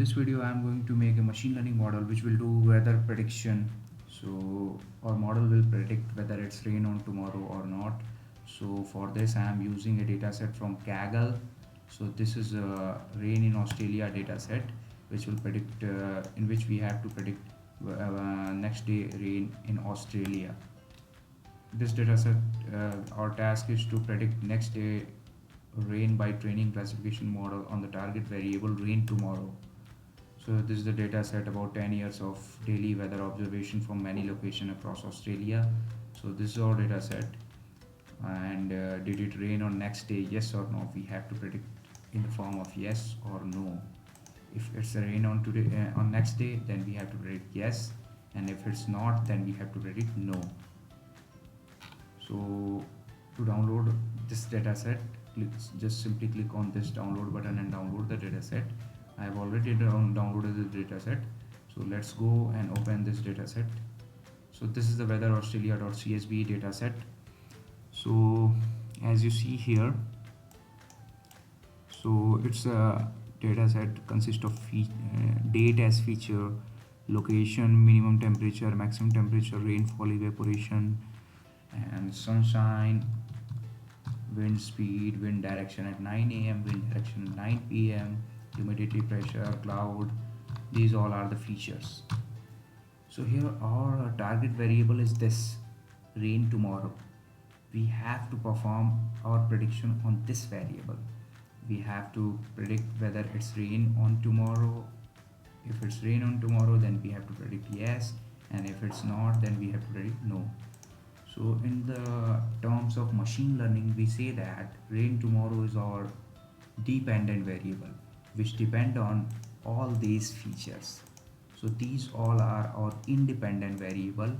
this video I am going to make a machine learning model which will do weather prediction. So our model will predict whether it's rain on tomorrow or not. So for this I am using a data set from Kaggle. So this is a rain in Australia data set which will predict in which we have to predict next day rain in Australia. This data set, our task is to predict next day rain by training classification model on the target variable rain tomorrow. So this is the data set about 10 years of daily weather observation from many locations across Australia. So this is our data set, and did it rain on next day, yes or no? We have to predict in the form of yes or no. If it's a rain on today on next day, then we have to predict yes, and if it's not, then we have to predict no. So to download this data set, just simply click on this download button and download the data set. I have already downloaded the data set. So let's go and open this data set. So this is the weatheraustralia.csv data set. So as you see here, so it's a data set consists of date as feature, location, minimum temperature, maximum temperature, rainfall, evaporation, and sunshine, wind speed, wind direction at 9 a.m., wind direction at 9 p.m., humidity, pressure, cloud. These all are the features. So here our target variable is this, rain tomorrow. We have to perform our prediction on this variable. We have to predict whether it's rain on tomorrow. If it's rain on tomorrow, then we have to predict yes, and if it's not, then we have to predict no. So in the terms of machine learning, we say that rain tomorrow is our dependent variable, which depend on all these features. So these all are our independent variable.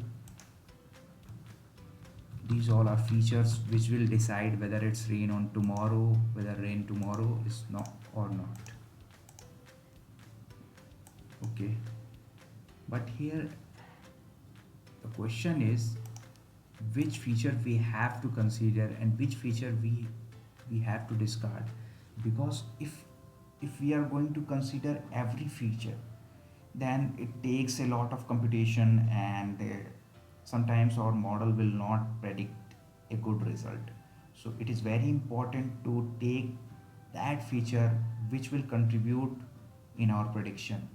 These all are features which will decide whether it's rain on tomorrow, whether rain tomorrow is not or not. Okay, but here the question is which feature we have to consider and which feature we have to discard, because if we are going to consider every feature, then it takes a lot of computation, and sometimes our model will not predict a good result. So it is very important to take that feature which will contribute in our prediction.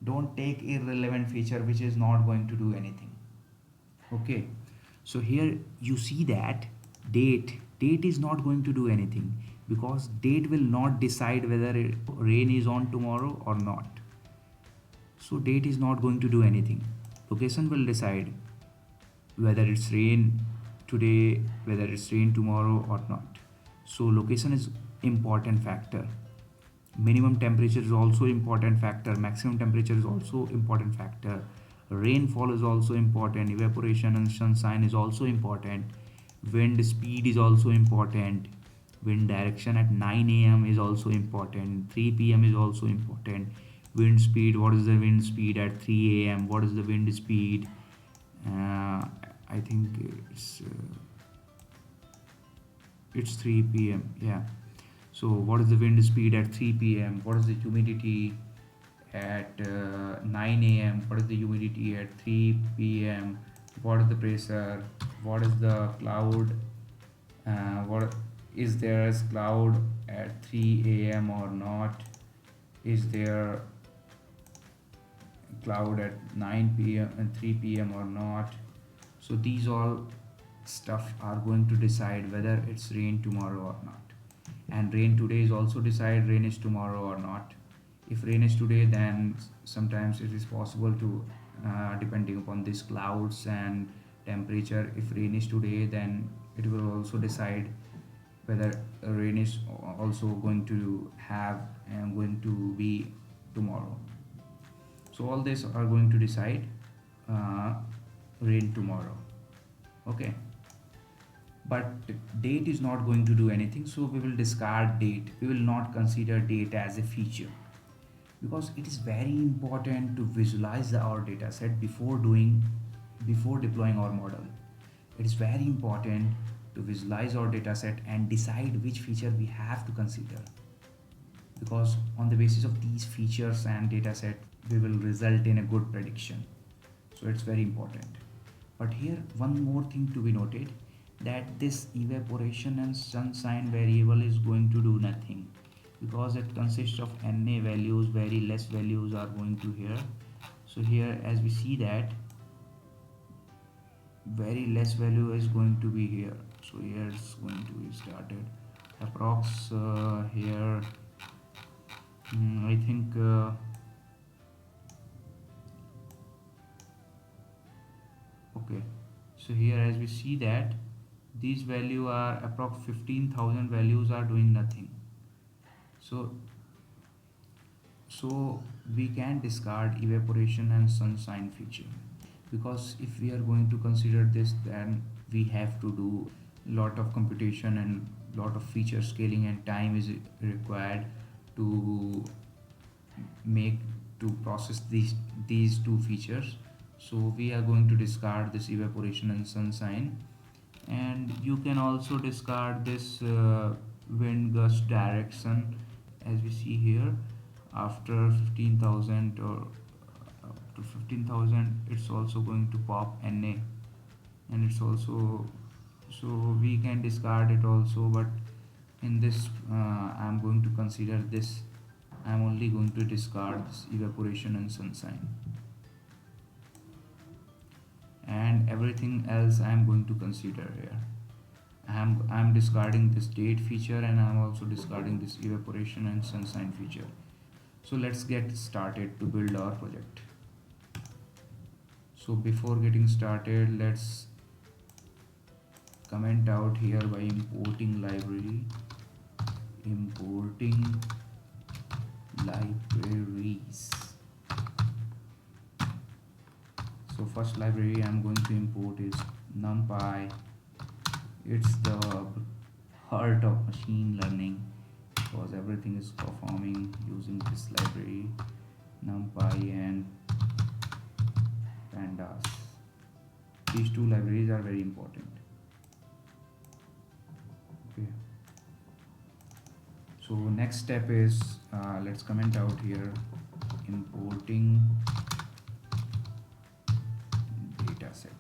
Don't take irrelevant feature which is not going to do anything. Okay, so here you see that date is not going to do anything, because date will not decide whether rain is on tomorrow or not. So date is not going to do anything. Location will decide whether it's rain today, whether it's rain tomorrow or not. So location is important factor. Minimum temperature is also important factor. Maximum temperature is also important factor. Rainfall is also important. Evaporation and sunshine is also important. Wind speed is also important. Wind direction at 9 a.m. is also important. 3 p.m. is also important. Wind speed, what is the wind speed at 3 a.m.? What is the wind speed? I think it's 3 p.m. Yeah. So what is the wind speed at 3 p.m.? What is the humidity at 9 a.m.? What is the humidity at 3 p.m.? What is the pressure? What is the cloud? What is there as cloud at 3 a.m. or not? Is there cloud at 9 p.m. and 3 p.m. or not? So these all stuff are going to decide whether it's rain tomorrow or not. And rain today is also decide rain is tomorrow or not. If rain is today, then sometimes it is possible to depending upon these clouds and temperature. If rain is today, then it will also decide whether rain is also going to have and going to be tomorrow. So all these are going to decide rain tomorrow. Okay, but date is not going to do anything, so we will discard date. We will not consider date as a feature, because it is very important to visualize our data set before deploying our model. It is very important to visualize our data set and decide which feature we have to consider. because on the basis of these features and data set we will result in a good prediction. So it's very important. But here one more thing to be noted, that this evaporation and sunshine variable is going to do nothing, because it consists of na values, very less values are going to here. So here as we see that very less value is going to be here, so here it's going to be started approx here. I think okay, so here as we see that these value are approx 15,000 values are doing nothing. So we can discard evaporation and sunshine feature, because if we are going to consider this, then we have to do lot of computation and lot of feature scaling, and time is required to make to process these two features. So we are going to discard this evaporation and sunshine, and you can also discard this wind gust direction. As we see here, after 15,000 or up to 15,000 it's also going to pop na, and it's also, so we can discard it also. But in this I'm going to consider this, I'm only going to discard this evaporation and sunshine, and everything else I'm going to consider here. I'm discarding this date feature, and I'm also discarding this evaporation and sunshine feature. So let's get started to build our project. So before getting started, let's comment out here by importing libraries. So first library I'm going to import is NumPy. It's the heart of machine learning, because everything is performing using this library, NumPy and pandas. These two libraries are very important. Okay, so next step is let's comment out here importing data set.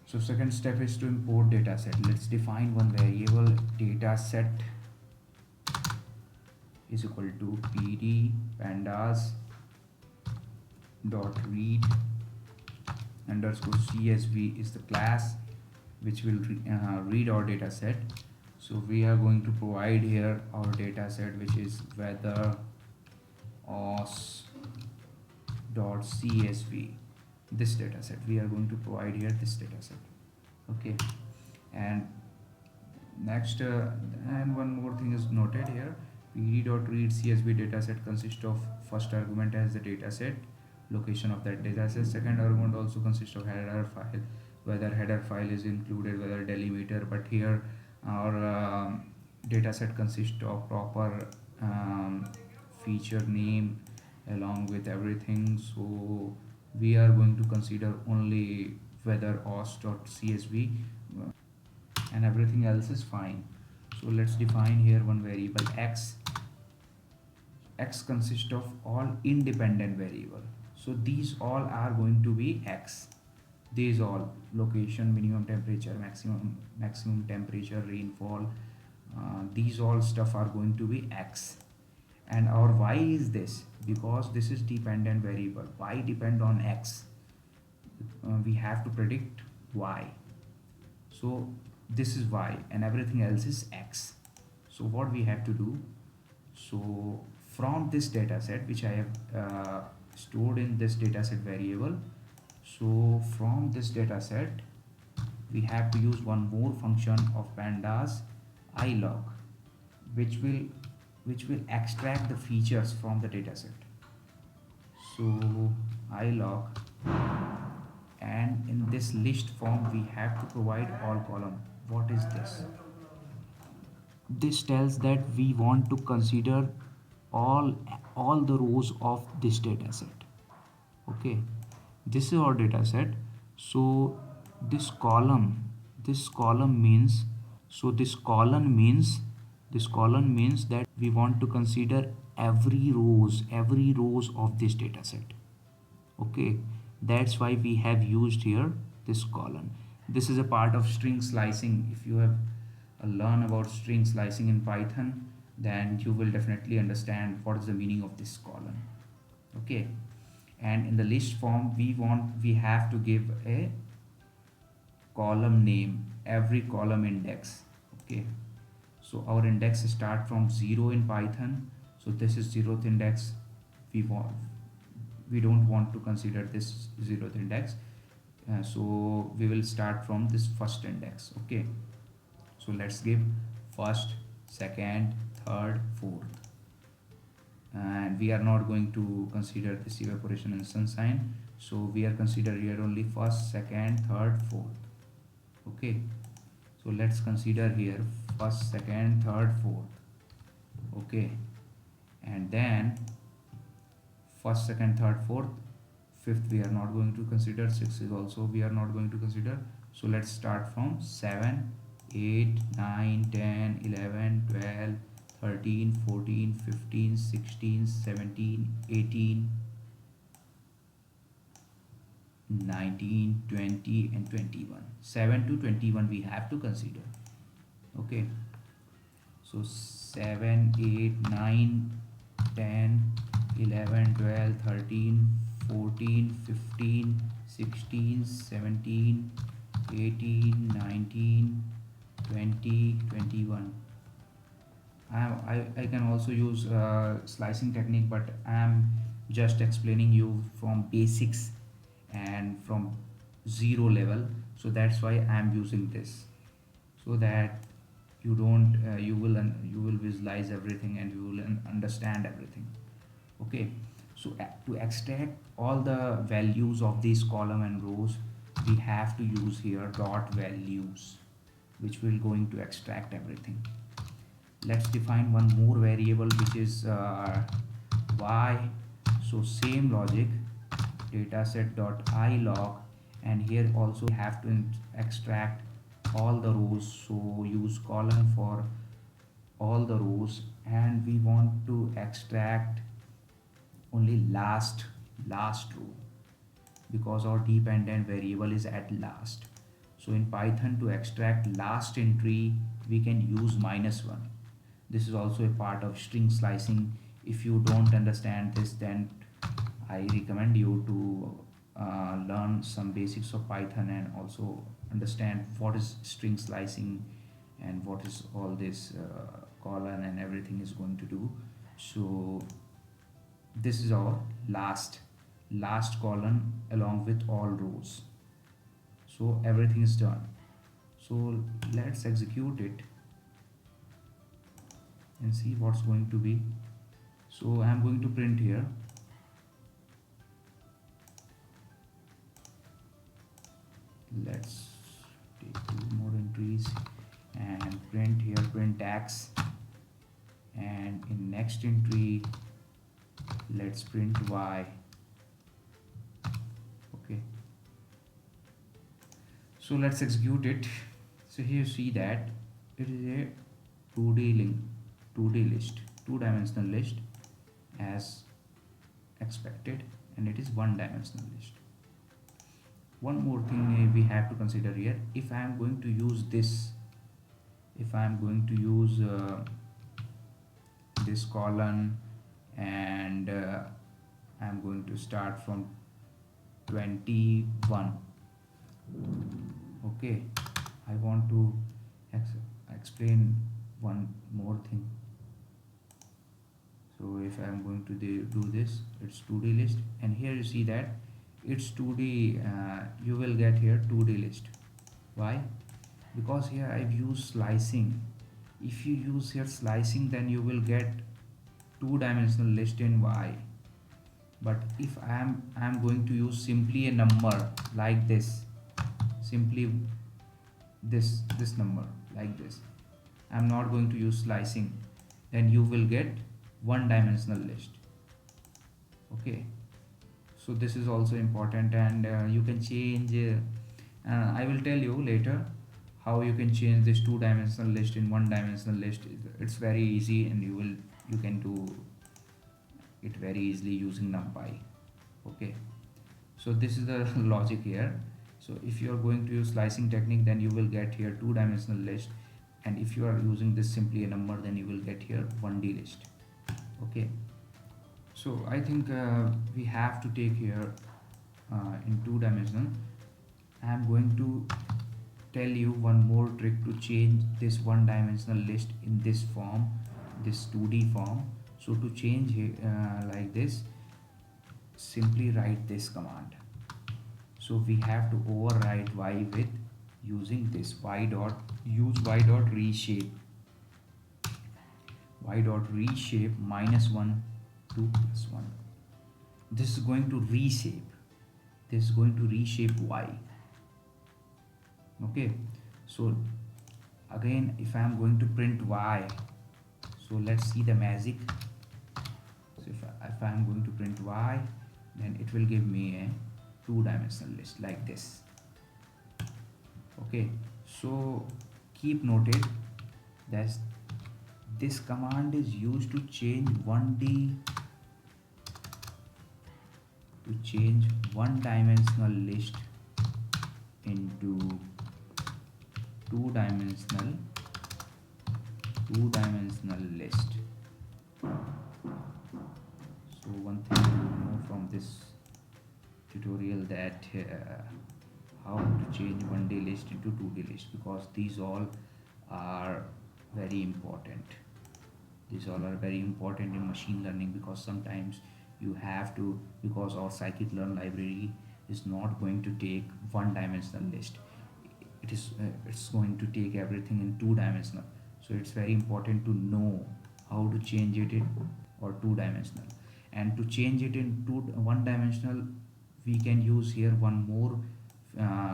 So second step is to import data set. Let's define one variable, data set is equal to pd pandas dot read underscore csv is the class which will read our data set. So we are going to provide here our data set, which is weather os dot csv. This data set we are going to provide here, this data set. Okay, and next and one more thing is noted here, pd.read csv dataset consists of first argument as the dataset, location of that dataset. Second argument also consists of header file, whether header file is included, whether delimiter. But here our dataset consists of proper feature name along with everything. So we are going to consider only weather os.csv and everything else is fine. So let's define here one variable x. X consists of all independent variable, so these all are going to be x. These all, location, minimum temperature, maximum temperature, rainfall, these all stuff are going to be x. And our y is this, because this is dependent variable, y depend on x. We have to predict y, so this is y and everything else is x. So what we have to do, so from this data set which I have stored in this dataset variable, so from this data set we have to use one more function of pandas ilog, which will extract the features from the dataset. So ilog, and in this list form we have to provide all column. What is this? This tells that we want to consider all the rows of this data set. Okay, this is our data set. So this column means, So this column means that we want to consider every rows of this data set. Okay, that's why we have used here this column. This is a part of string slicing. If you have learned about string slicing in Python, then you will definitely understand what is the meaning of this column. Okay, and in the list form we have to give a column name every column index. Okay, so our index start from 0 in Python, so this is 0th index. We don't want to consider this 0th index, so we will start from this first index. Okay, so let's give first, second, third, fourth, and we are not going to consider this evaporation and sunshine, so we are consider here only first, second, third, fourth. Okay, so let's consider here first, second, third, fourth. Okay, and then first, second, third, fourth, fifth we are not going to consider, sixth is also we are not going to consider. So let's start from 7, 8, 9, 10, 11, 12, 13, 14, 15, 16, 17, 18, 19, 20 and 21. 7 to 21 we have to consider. Okay, so 7, 8, 9, 10, 11, 12, 13, 14, 15, 16, 17, 18, 19, 20, 21. I can also use slicing technique, but I am just explaining you from basics and from zero level, so that's why I am using this, so that you don't you will visualize everything and you will understand everything. Okay, so to extract all the values of these column and rows, we have to use here dot values, which will going to extract everything. Let's define one more variable, which is y. So same logic, dataset dot ilog, and here also we have to extract all the rows, so use column for all the rows, and we want to extract only last row, because our dependent variable is at last. So in Python, to extract last entry we can use -1. This is also a part of string slicing. If you don't understand this, then I recommend you to learn some basics of Python and also understand what is string slicing and what is all this colon and everything is going to do. So this is our last column along with all rows. So everything is done. So let's execute it and see what's going to be. So I'm going to print here let's take 2 more entries and print here print x, and in next entry let's print y. Okay, so let's execute it. So here you see that it is a 2D list, two-dimensional list as expected, and it is one-dimensional list. One more thing we have to consider here. If I am going to use this, if I am going to use this column, and I am going to start from 21. Okay, I want to explain one more thing. So if I am going to do this, it's 2D list, and here you see that it's 2D. You will get here 2D list. Why? Because here I've used slicing. If you use here slicing, then you will get two-dimensional list in y. But if I am going to use simply a number like this, simply this number like this, I'm not going to use slicing, then you will get one-dimensional list. Okay, so this is also important, and you can change I will tell you later how you can change this two-dimensional list in one-dimensional list. It's very easy, and you can do it very easily using NumPy. Okay, so this is the logic here. So if you are going to use slicing technique, then you will get here two-dimensional list, and if you are using this simply a number, then you will get here 1D list. Okay, so I think we have to take here in two-dimensional. I am going to tell you one more trick to change this one-dimensional list in this form, this 2D form. So to change it like this, simply write this command. So we have to override y with using this y dot reshape -1 to +1. This is going to reshape y. Okay, so again, if I am going to print y, so let's see the magic. So if I am going to print y, then it will give me a two-dimensional list like this. Okay, so keep noted that this command is used to change 1D one-dimensional list into two-dimensional list. So one thing you know from this tutorial that how to change 1D list into 2D list, because these all are very important. These all are very important in machine learning, because sometimes you have to, because our Sci-kitLearn library is not going to take one-dimensional list. It's going to take everything in two-dimensional. So it's very important to know how to change it in or two-dimensional. And to change it in one-dimensional, we can use here one more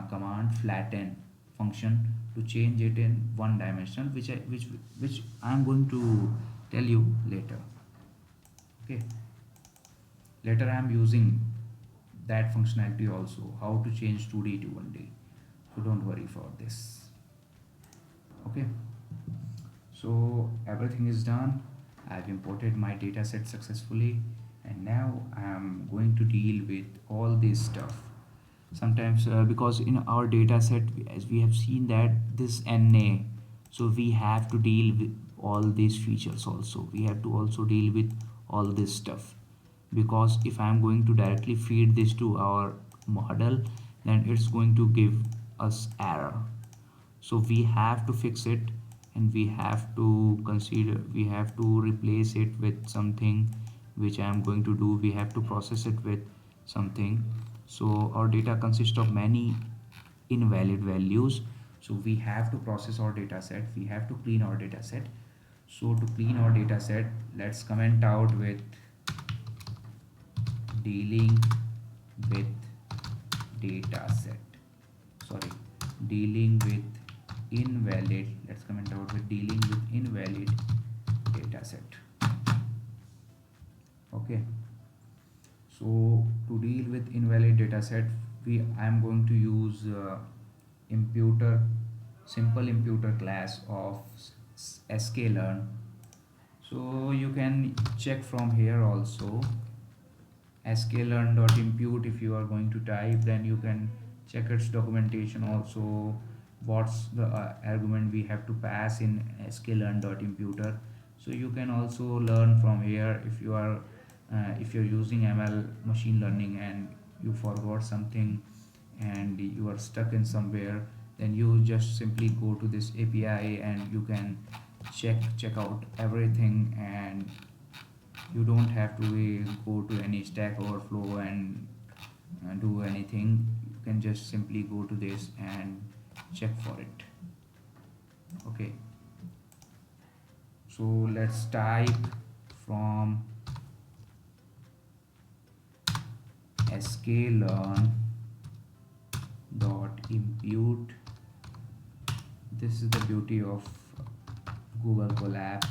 command, flatten function, to change it in one-dimensional, which I am going to tell you later. Okay, later I am using that functionality also, how to change 2D to 1D. So don't worry for this. Okay, so everything is done. I've imported my data set successfully, and now I am going to deal with all this stuff. Sometimes because in our data set, as we have seen that this NA, so we have to deal with all these features also. We have to also deal with all this stuff, because if I am going to directly feed this to our model, then it's going to give us error. So we have to fix it, and we have to replace it with something which I am going to do. We have to process it with something. So our data consists of many invalid values, so we have to process our data set, we have to clean our data set. So to clean our data set, let's comment out with dealing with data set, sorry, dealing with invalid, let's comment out with dealing with invalid data set. Okay, so to deal with invalid data set, I am going to use simple imputer class of sklearn. So you can check from here also, sklearn.impute. If you are going to type, then you can check its documentation also, what's the argument we have to pass in sklearn.imputer. So you can also learn from here. If you are if you're using ML machine learning and you forgot something and you are stuck in somewhere, then you just simply go to this API and you can check out everything, and you don't have to go to any Stack Overflow and do anything. You can just simply go to this and check for it. Okay, so let's type from sklearn.impute. This is the beauty of Google Colab.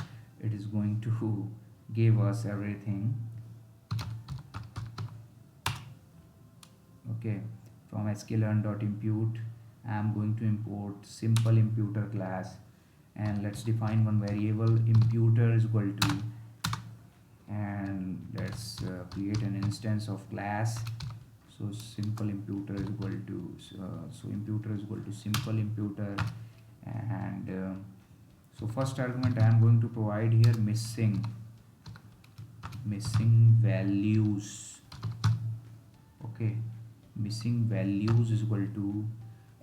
It is going to give us everything. Okay, from sklearn.impute, I'm going to import simple imputer class, and let's define one variable imputer is equal to, and let's create an instance of class. So simple imputer is equal to so imputer is equal to simple imputer, and so first argument I am going to provide here missing values. Okay, missing values is equal to,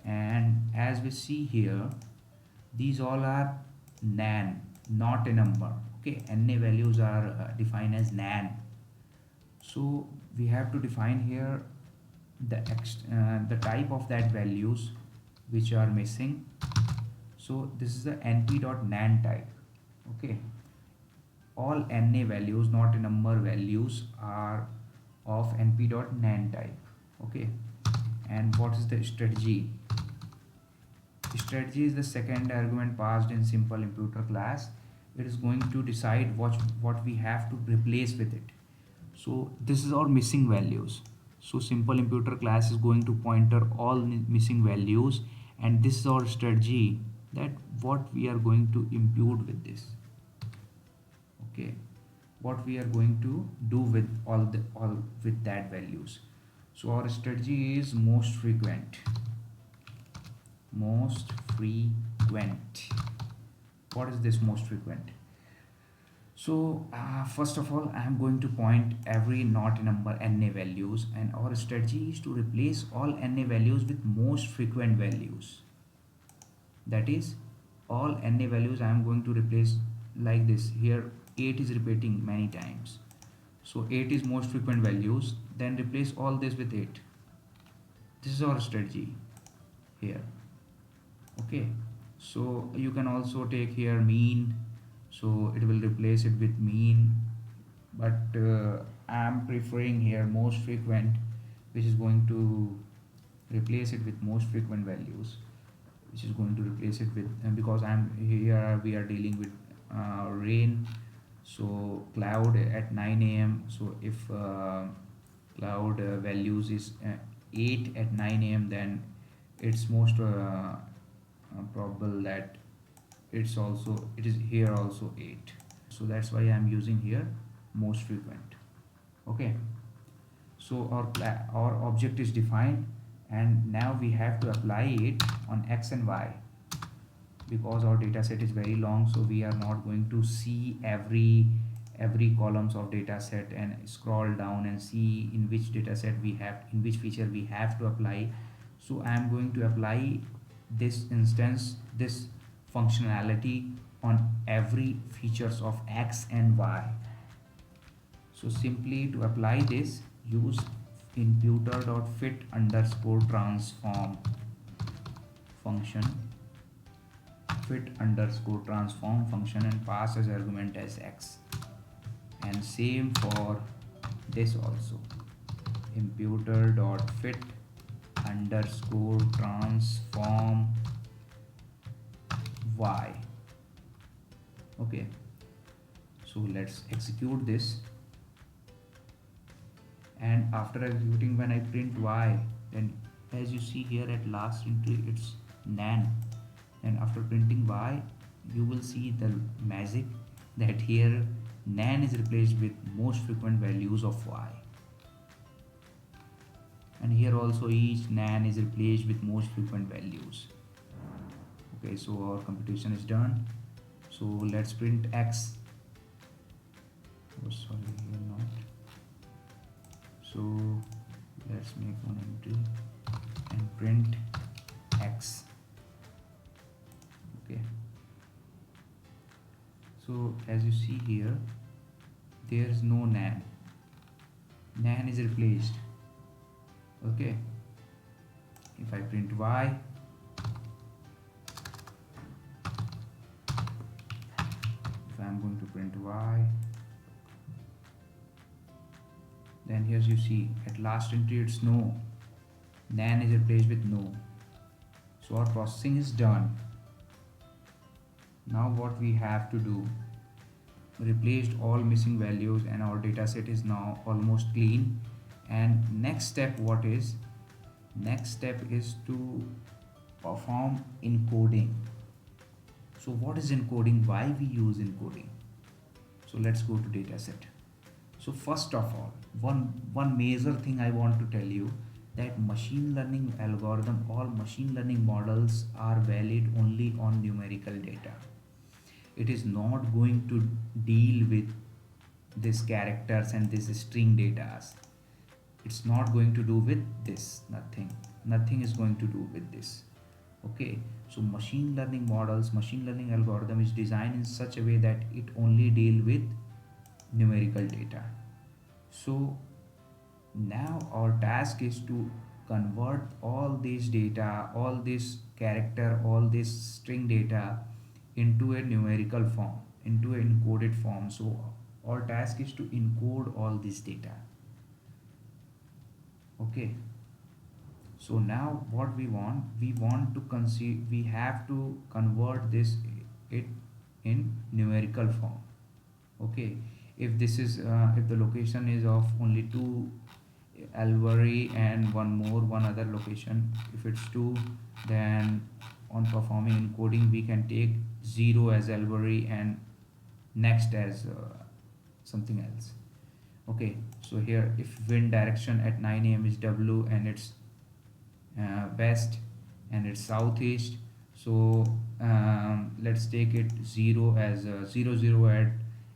and as we see here, these all are nan, not a number. Okay, na values are defined as nan. So we have to define here the type of that values which are missing. So this is the np.nan type. Okay, all na values, not a number values, are of np.nan type. Okay, and what is the strategy? Strategy is the second argument passed in simple imputer class. It is going to decide what we have to replace with it. So this is our missing values. So simple imputer class is going to pointer all missing values, and this is our strategy, that what we are going to impute with this. Okay, what we are going to do with all with that values. So our strategy is most frequent. What is this most frequent? So first of all, I am going to point every not number na values, and our strategy is to replace all na values with most frequent values. That is, all na values I am going to replace like this. Here 8 is repeating many times, so 8 is most frequent values, then replace all this with 8. This is our strategy here. Okay, so you can also take here mean, so it will replace it with mean, but I am preferring here most frequent, which is going to replace it with most frequent values, which is going to replace it with because I'm here we are dealing with rain. So cloud at 9 a.m. So if cloud values is 8 at 9 a.m., then it's most probable that it is here also 8. So that's why I'm using here most frequent. Okay, so our object is defined, and now we have to apply it on x and y. Because our data set is very long, so we are not going to see every columns of data set and scroll down and see in which data set we have, in which feature we have to apply. So I am going to apply this instance, this functionality on every features of x and y. So simply to apply this, use imputer.fit underscore transform function, fit underscore transform function, and pass as argument as x. And same for this also, imputer.fit underscore transform y. Okay, so let's execute this, and after executing, when I print y, then as you see here at last entry it's nan, and after printing y you will see the magic that here nan is replaced with most frequent values of y, and here also each nan is replaced with most frequent values. Okay, so our computation is done. So let's print x. Oh sorry, here not. So let's make one entry and print x. Okay, so as you see here, there is no nan is replaced. Okay, if I print y, if I am going to print y, then here you see at last entry it's no, nan is replaced with no. So our processing is done. Now what we have to do, replaced all missing values, and our data set is now almost clean. And next step, what is next step is to perform encoding. So what is encoding? Why we use encoding? So let's go to dataset. So first of all, one major thing I want to tell you, that machine learning algorithm, all machine learning models are valid only on numerical data. It is not going to deal with this characters and this string data. It's not going to do with this, nothing is going to do with this. Okay, so machine learning models, machine learning algorithm is designed in such a way that it only deal with numerical data. So now our task is to convert all this data, all this character, all this string data into a numerical form, into an encoded form. So our task is to encode all this data. Okay, so now what we want to conceive, we have to convert this it in numerical form. Okay, if this is if the location is of only two, Albury, and one other location, if it's two, then on performing encoding we can take 0 as Albury and next as something else. Okay, so here if wind direction at 9 a.m. is W and it's west and it's southeast, so let's take it 0 as 00 at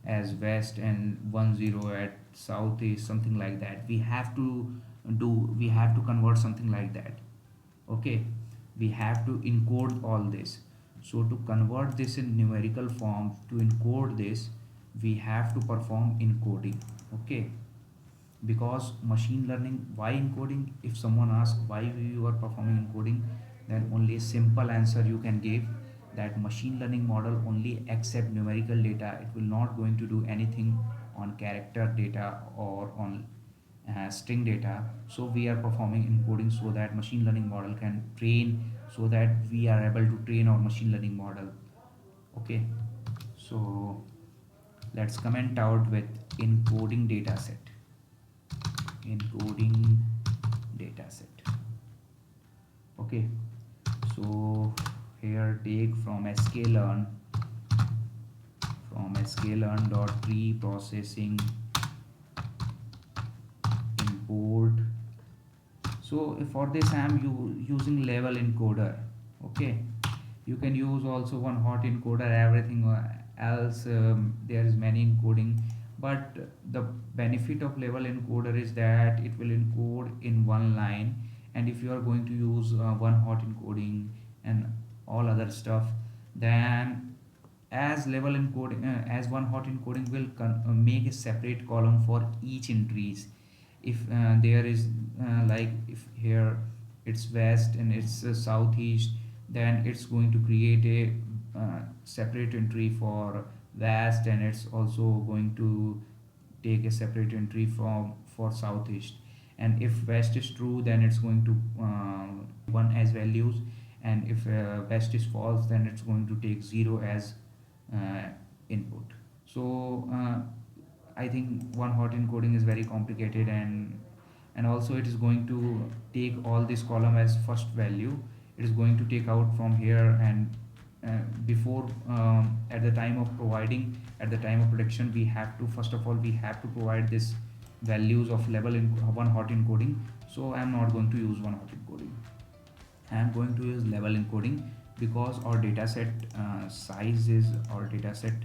as west and 10 at southeast, something like that. We have to convert something like that. Okay, we have to encode all this. So to convert this in numerical form, to encode this, we have to perform encoding. Okay, because machine learning, why encoding? If someone asks why you are performing encoding, then only a simple answer you can give, that machine learning model only accept numerical data. It will not going to do anything on character data or on string data. So we are performing encoding so that machine learning model can train, so that we are able to train our machine learning model. Okay, so let's comment out with encoding data set. Encoding data set. Okay, so here take from sklearn, dot pre-processing import. So for this I am using level encoder. Okay, you can use also one hot encoder, everything else. There is many encoding, but the benefit of level encoder is that it will encode in one line, and if you are going to use one hot encoding and all other stuff, then as level encoding as one hot encoding will make a separate column for each entries. If there is like if here it's west and it's southeast, then it's going to create a separate entry for west, and it's also going to take a separate entry from for southeast. And if west is true, then it's going to one as values, and if west is false, then it's going to take 0 as uh, input. So I think one hot encoding is very complicated, and also it is going to take all this column as first value. It is going to take out from here, and before at the time of providing, at the time of prediction, we have to, first of all we have to provide this values of level in one hot encoding. So I am not going to use one hot encoding, I am going to use level encoding, because our dataset size is, our dataset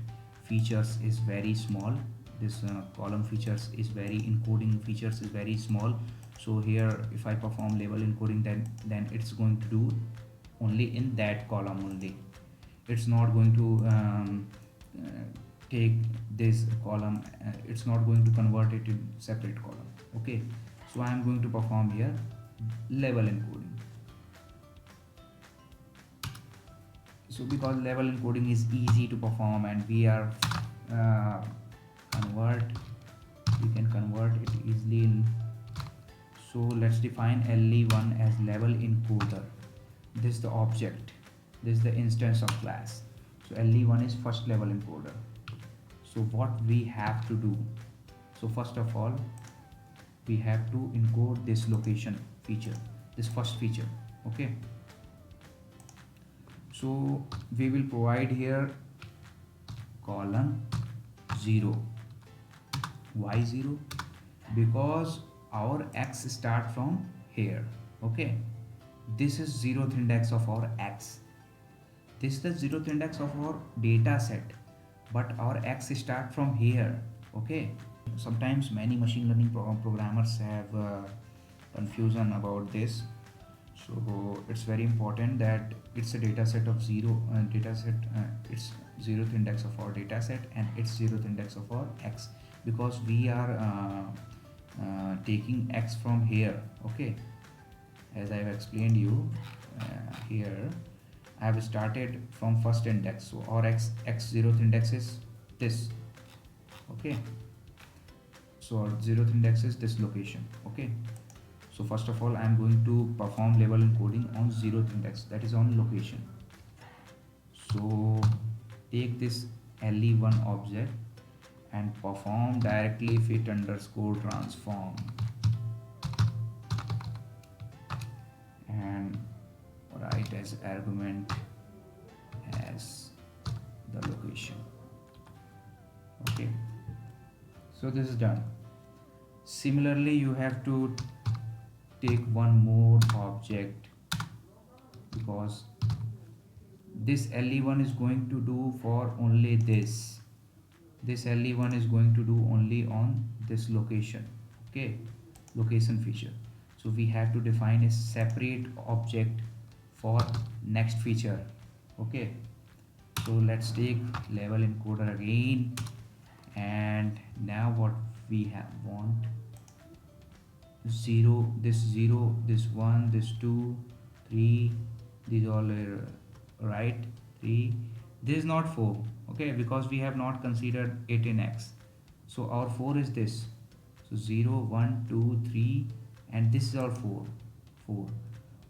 features is very small. This column features is very, encoding features is very small. So here if I perform level encoding, then it's going to do only in that column only. It's not going to take this column, it's not going to convert it in separate column. Okay, so I am going to perform here level encoding. So because level encoding is easy to perform, and we are uh, convert we can convert it easily in. So let's define le1 as level encoder. This is the object, this is the instance of class. So le1 is first level encoder. So what we have to do, so first of all we have to encode this location feature, this first feature. Okay, So we will provide here colon 0. Why 0? Because our x start from here. Okay, this is 0th index of our x. This is the 0th index of our data set, but our x start from here. Okay, sometimes many machine learning programmers have confusion about this. So it's very important that it's a data set of it's 0th index of our data set and it's 0th index of our x, because we are taking x from here. Okay, as I have explained you, here I have started from first index, so our x 0th index is this. Okay, so our 0th index is this location. Okay, so first of all I am going to perform label encoding on 0th index, that is on location. So take this le1 object and perform directly fit underscore transform and write as argument as the location. Okay, so this is done. Similarly, you have to take one more object, because this le1 is going to do for only this le1 is going to do only on this location. Okay, location feature. So we have to define a separate object for next feature. Okay, so let's take level encoder again, and now what we have want 0, this 1, this 2, 3, these all are right. 3, this is not 4. Okay, because we have not considered it in x, so our 4 is this. So 0, 1, 2, 3, and this is our 4.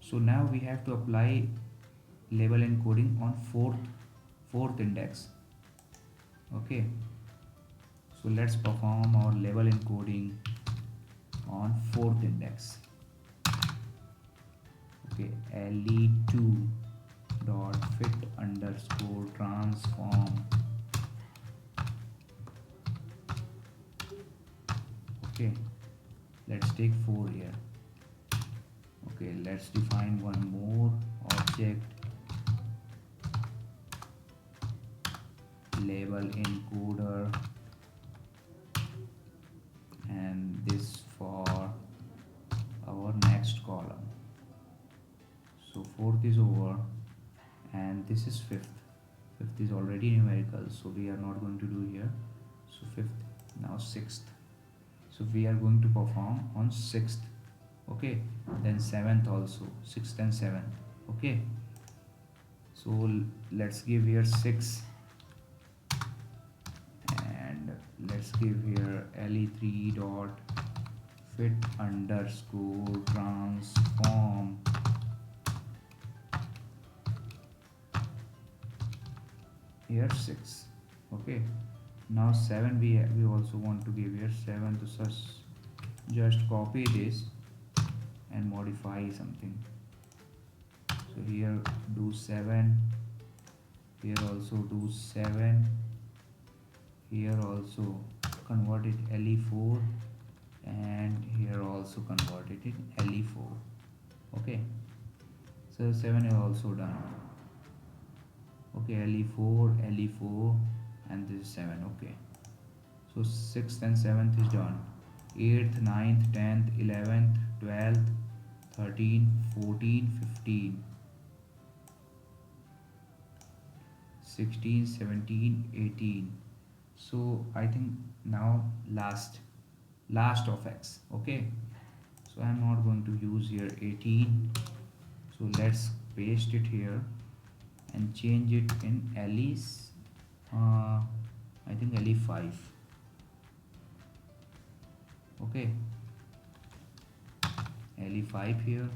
So now we have to apply label encoding on fourth index. Okay, so let's perform our label encoding on fourth index. Okay, le2 dot fit underscore transform. Okay, let's take 4 here. Okay, let's define one more object, label encoder, and this for our next column. So 4th is over and this is 5th. 5th is already numerical, so we are not going to do here. So 5th, now 6th. So we are going to perform on 6th. Okay, then 7th also, 6th and 7th. Okay, so let's give here 6 and let's give here le3 dot fit underscore transform. Here 6. Okay, now 7 we also want to give here 7, to just copy this and modify something. So here do 7, here also do 7, here also convert it le4, and here also convert it in le4. Okay, so 7 is also done. Okay, le4, and this is 7. Okay, so 6th and 7th is done. 8th, 9th, 10th, 11th, 12th, 13, 14, 15, 16, 17, 18. So I think now last of x. Okay, so I'm not going to use here 18. So let's paste it here and change it in LE's I think LE5. Okay, LE5 here,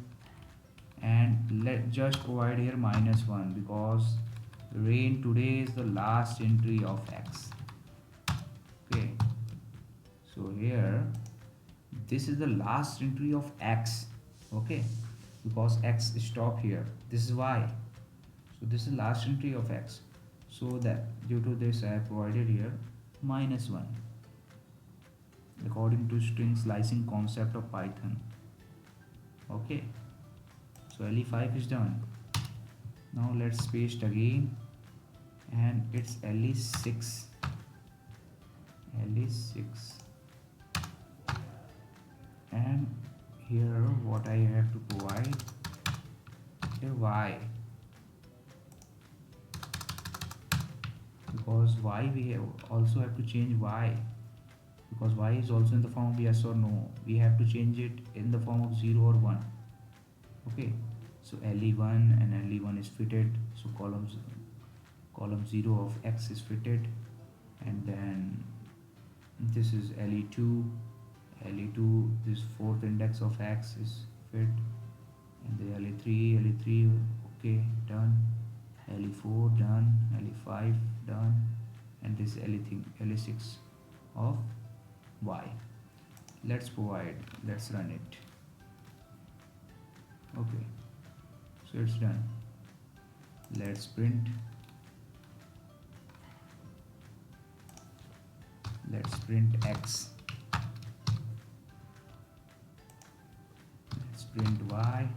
and let just provide here -1, because rain today is the last entry of x. Okay, so here this is the last entry of x. Okay, because x stop here, this is why. So this is last entry of x. So that due to this I have provided here -1 according to string slicing concept of Python. Okay, so LE5 is done. Now let's paste again, and it's LE6. And here what I have to provide here y, because y we also have to change y, because y is also in the form of yes or no. We have to change it in the form of 0 or 1. Okay, so LE1 and LE1 is fitted, so column 0 of x is fitted, and then this is LE2. This fourth index of x is fit, and the LE3, okay, done. LE4 done, LE5 done, and this LE6 of y. Let's run it. Okay, so it's done. Let's print x. Let's print y.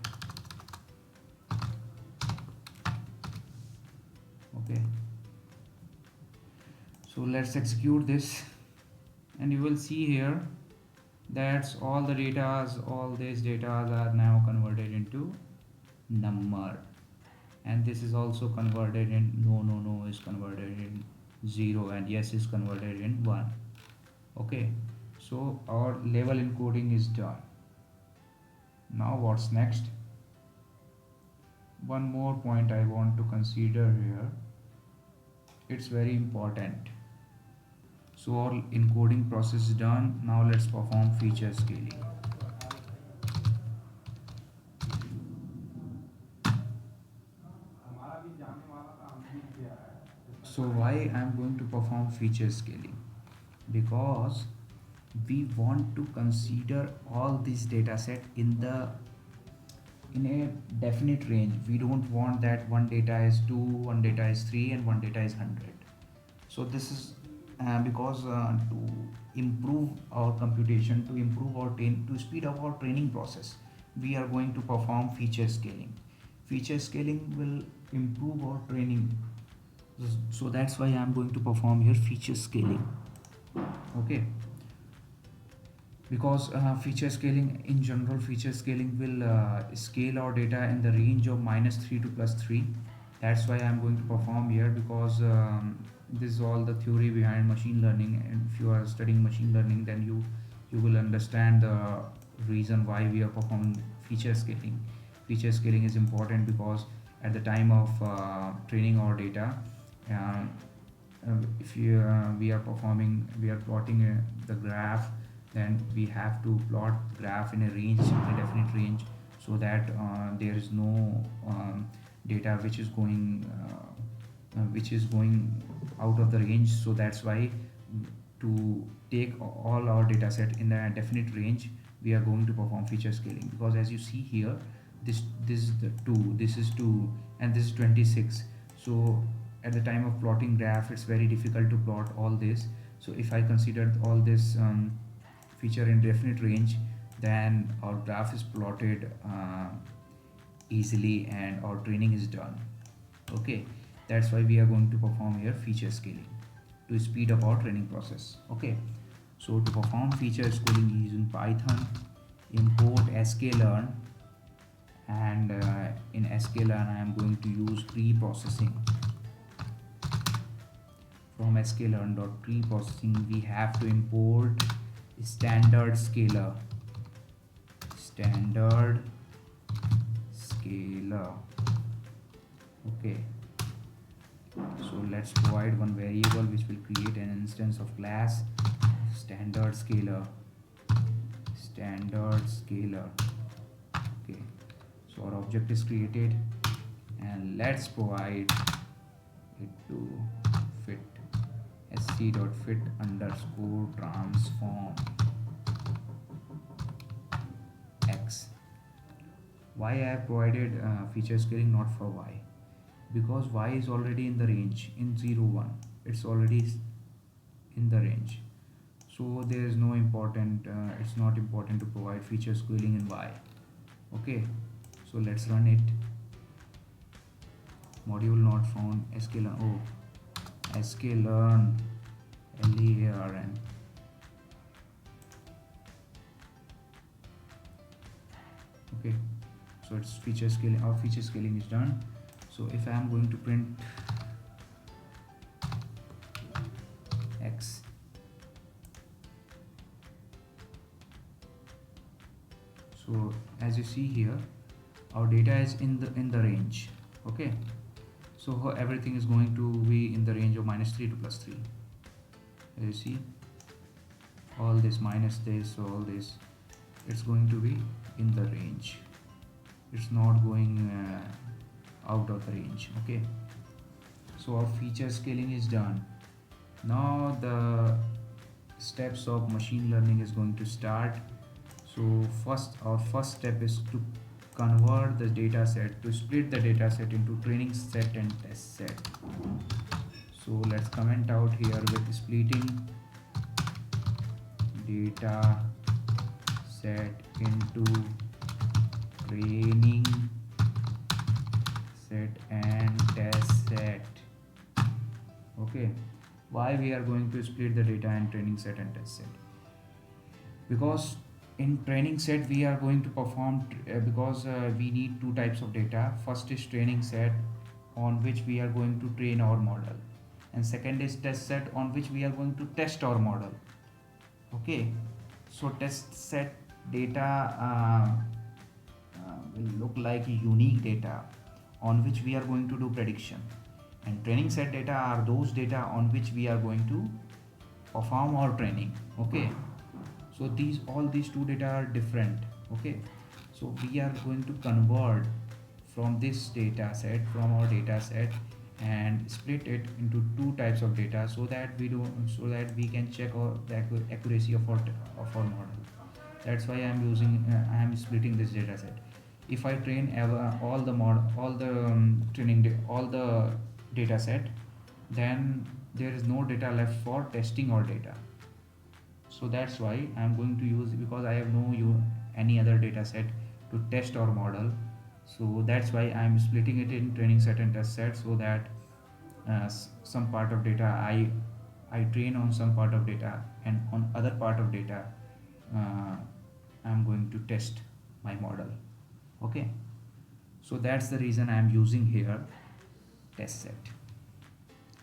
Okay, so let's execute this, and you will see here that's all these data are now converted into number, and this is also converted in no is converted in 0, and yes is converted in 1. Okay, so our level encoding is done. Now what's next? One more point I want to consider here, it's very important. So our encoding process is done. Now let's perform feature scaling. So why I am going to perform feature scaling? Because we want to consider all these data set in a definite range. We don't want that one data is 2, one data is 3, and one data is 100. So this is because to improve our computation, to speed up our training process, we are going to perform feature scaling. Feature scaling will improve our training, so that's why I am going to perform here feature scaling. Okay, because feature scaling in general, feature scaling will scale our data in the range of -3 to +3. That's why I'm going to perform here, because this is all the theory behind machine learning, and if you are studying machine learning, then you will understand the reason why we are performing feature scaling. Feature scaling is important because at the time of training our data, uh, if we are plotting the graph, then we have to plot graph in a definite range, so that there is no data which is going out of the range. So that's why, to take all our data set in a definite range, we are going to perform feature scaling. Because as you see here, this is the 2, this is 2, and this is 26. So at the time of plotting graph, it's very difficult to plot all this. So if I consider all this feature in definite range, then our graph is plotted easily, and our training is done. Okay, that's why we are going to perform here feature scaling to speed up our training process. Okay, so to perform feature scaling using Python, import sklearn, and in sklearn I am going to use pre-processing. From sklearn.preprocessing, we have to import standard scaler. Okay, so let's provide one variable which will create an instance of class standard scaler. Okay, so our object is created, and let's provide it to fit sc.fit underscore transform x. Why I have provided feature scaling not for y? because y is already in the range in 0 1, it's already in the range, so there is no important it's not important to provide feature scaling in y. Okay, so let's run it. Module not found, sklearn, oh, sklearn, learn. Okay, so it's feature scaling, our feature scaling is done. So if I am going to print x, so as you see here, our data is in the range. Okay, so everything is going to be in the range of -3 to +3. As you see, all this minus this, all this, it's going to be in the range, it's not going out of the range. Okay, so our feature scaling is done. Now the steps of machine learning is going to start. So our first step is to convert the data set, to split the data set into training set and test set. So let's comment out here with splitting data set into training set and test set. Okay, why we are going to split the data in training set and test set? Because in training set we are going to perform because we need two types of data. First is training set, on which we are going to train our model, and second is test set, on which we are going to test our model. Okay, so test set data will look like unique data on which we are going to do prediction, and training set data are those data on which we are going to perform our training. Okay, so all these two data are different. Okay, so we are going to convert from this data set, from our data set, and split it into two types of data, so that we can check the accuracy of our model. That's why I am splitting this data set. If I train all the data set, then there is no data left for testing our data. So that's why I am going to use, because I have any other data set to test our model. So that's why I am splitting it in training set and test set, so that some part of data I train on some part of data, and on other part of data I am going to test my model. Okay, so that's the reason I am using here test set.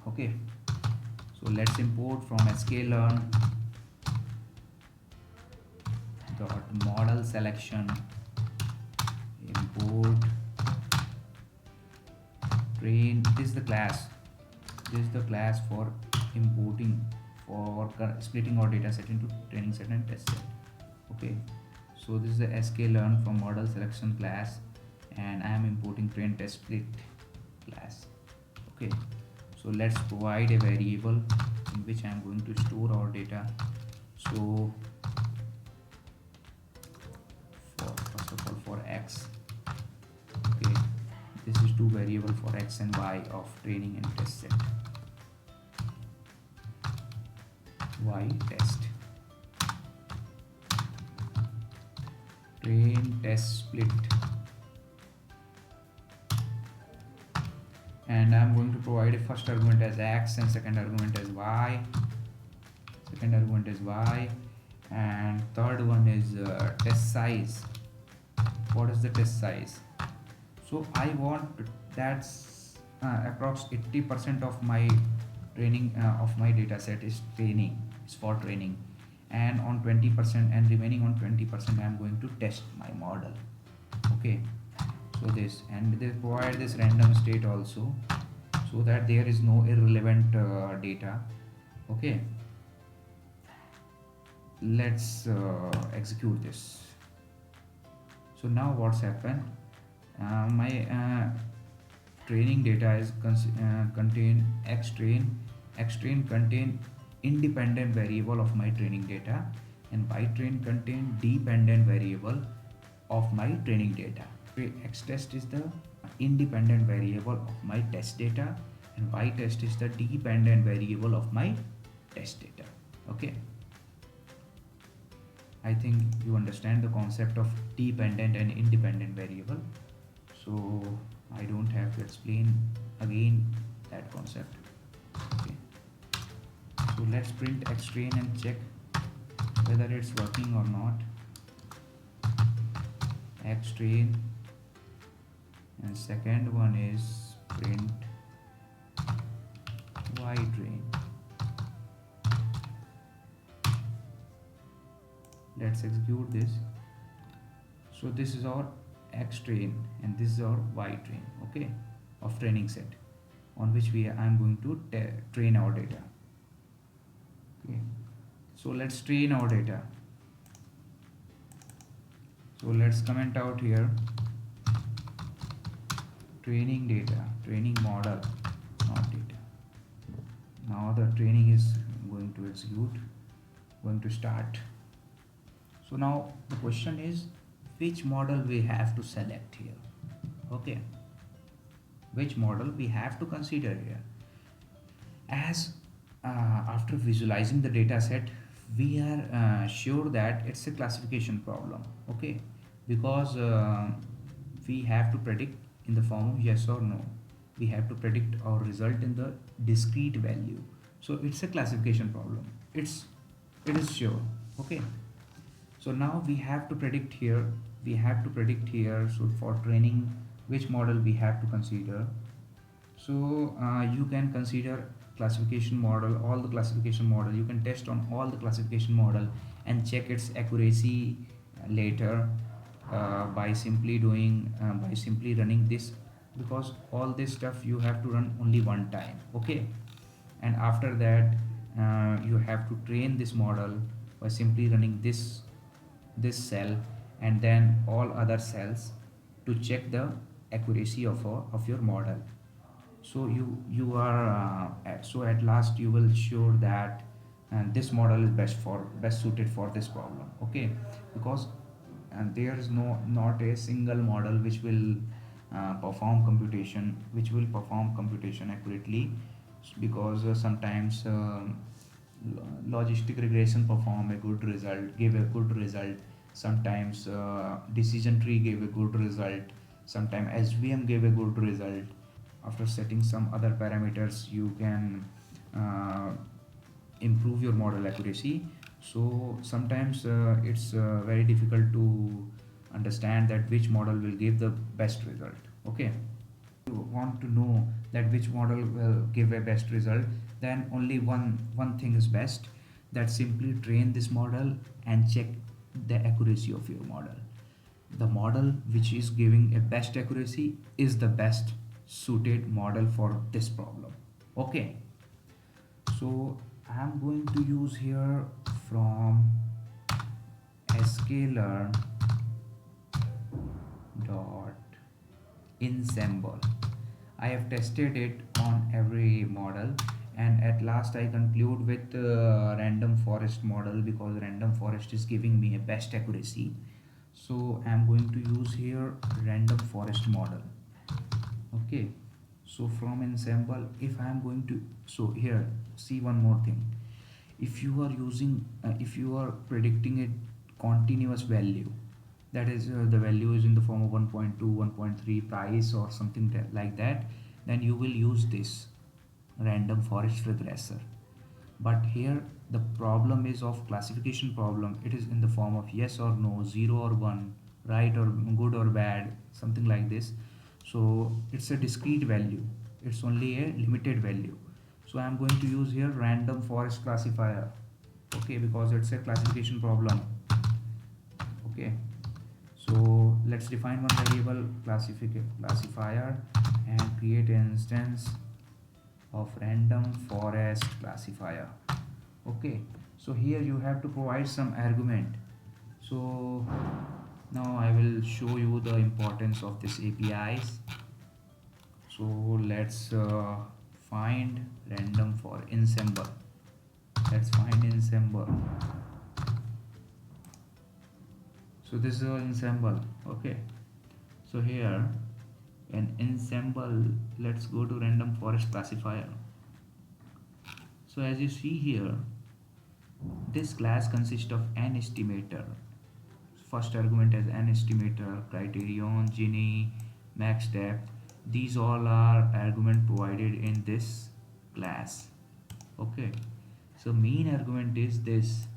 Okay, so let's import from sklearn dot model selection, import train. This is the class for importing, for splitting our data set into training set and test set. Okay, so this is the sklearn from model selection class, and I am importing train test split class. Okay, so let's provide a variable in which I am going to store our data. So first of all, for x, okay, this is two variable for x and y of training and test set. Y test, train test split, and I'm going to provide a first argument as x and second argument as y. And third one is test size. What is the test size? So I want that's approx 80% of my training of my data set is for training, and on 20%, and remaining on 20% I am going to test my model. Okay, so this, and they provide this random state also, so that there is no irrelevant data. Okay, let's execute this. So now what's happened, my training data is contain xtrain contain independent variable of my training data, and ytrain contain dependent variable of my training data. Xtest is the independent variable of my test data, and y test is the dependent variable of my test data. Okay, I think you understand the concept of dependent and independent variable, so I don't have to explain again that concept. Okay, so let's print xtrain and check whether it's working or not. Xtrain, and second one is print ytrain. Let's execute this. So this is our xtrain and this is our ytrain, okay, of training set on which I am going to train our data. Okay, so let's train our data. So let's comment out here training data, training model, not data. Now the training is going to execute, going to start. So now the question is which model we have to select here. Okay, which model we have to consider here. As after visualizing the data set, we are sure that it's a classification problem. Okay, because we have to predict in the form of yes or no. We have to predict our result in the discrete value. So it's a classification problem. It is sure. Okay. So now we have to predict here. So for training, which model we have to consider. So you can consider classification model, all the classification model. You can test on all the classification model and check its accuracy later by simply running this, because all this stuff you have to run only one time. Okay, and after that you have to train this model by simply running this cell and then all other cells to check the accuracy of your model. So you are so at last you will sure that this model is best suited for this problem. Okay, because and there is not a single model which will perform computation accurately, because sometimes logistic regression perform a good result, give a good result. Sometimes decision tree gave a good result. Sometimes SVM gave a good result. After setting some other parameters, you can improve your model accuracy. So sometimes it's very difficult to understand that which model will give the best result. Okay, if you want to know that which model will give a best result, then only one thing is best, that simply train this model and check the accuracy of your model. The model which is giving a best accuracy is the best suited model for this problem. Okay, so I am going to use here from sklearn dot ensemble. I have tested it on every model, and at last I conclude with random forest model, because random forest is giving me a best accuracy. So I am going to use here random forest model. Okay, so from ensemble, if I am going to, so here see one more thing. If you are using if you are predicting a continuous value, that is the value is in the form of 1.2, 1.3 price or something like that, then you will use this random forest regressor. But here the problem is of classification problem. It is in the form of yes or no, 0 or 1, right or good or bad, something like this. So it's a discrete value, it's only a limited value. So I am going to use here random forest classifier. Okay, because it's a classification problem. Okay, so let's define one variable classifier and create an instance of random forest classifier. Okay, so here you have to provide some argument. So now I will show you the importance of this APIs. So let's find random for ensemble. Let's find ensemble. So this is our ensemble. Okay, so here an ensemble. Let's go to random forest classifier. So as you see here, this class consists of an estimator. First argument as an estimator, criterion, Gini, max depth. These all are argument provided in this class. Okay, so main argument is this,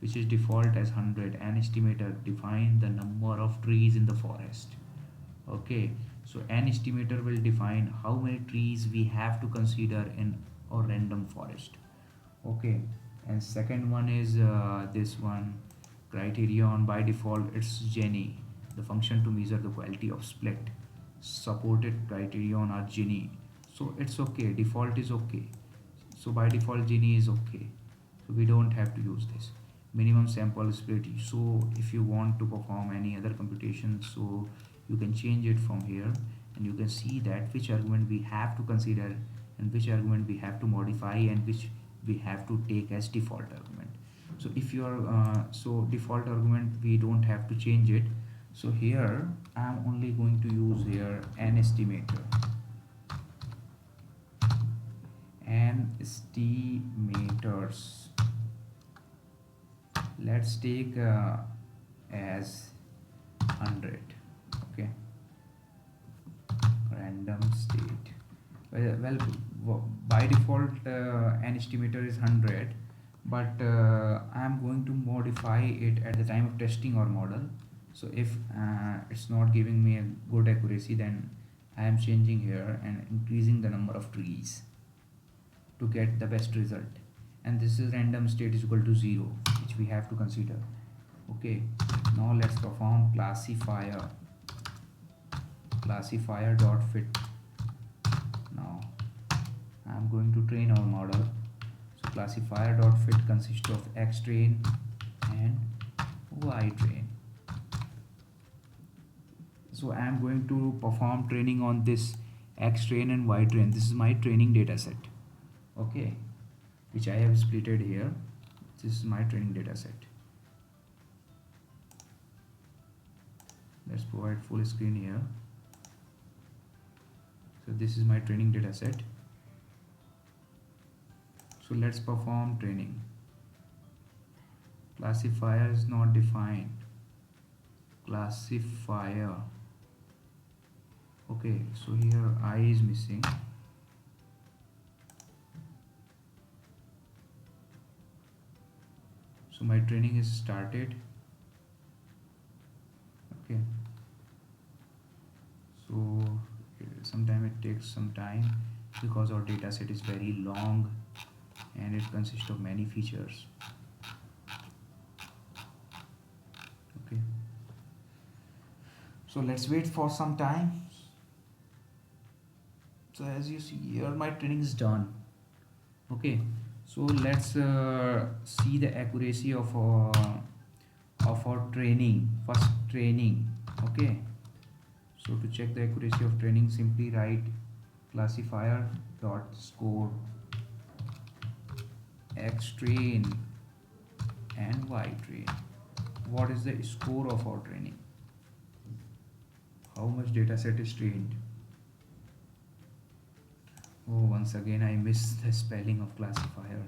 which is default as 100. An estimator define the number of trees in the forest. Okay, so an estimator will define how many trees we have to consider in a random forest. Okay, and second one is this one, criterion. By default it's Gini, the function to measure the quality of split. Supported criterion are Gini, so it's okay, default is okay. So by default Gini is okay, so we don't have to use this. Minimum sample split, so if you want to perform any other computation, so you can change it from here, and you can see that which argument we have to consider and which argument we have to modify and which we have to take as default argument. So if you are so default argument we don't have to change it. So here I am only going to use here an estimator. An estimators, let's take as 100. Okay, random state. Well, by default an estimator is 100, but I am going to modify it at the time of testing our model. So if it's not giving me a good accuracy, then I am changing here and increasing the number of trees to get the best result. And this is random state is equal to 0, which we have to consider. Okay, now let's perform classifier dot fit. Now I'm going to train our model. So classifier dot fit consists of x train and y train. So I am going to perform training on this x train and y train. This is my training data set. Okay, which I have splitted here. This is my training data set. Let's provide full screen here. So this is my training data set. So let's perform training. Classifier is not defined. Classifier. Okay, so here I is missing. So my training is started. Okay, so sometimes it takes some time because our data set is very long and it consists of many features. Okay, so let's wait for some time. So as you see here, my training is done. Okay, so let's see the accuracy of our training. First training. Okay, so to check the accuracy of training, simply write classifier dot score x train and y train. What is the score of our training? How much data set is trained? Oh, once again I missed the spelling of classifier.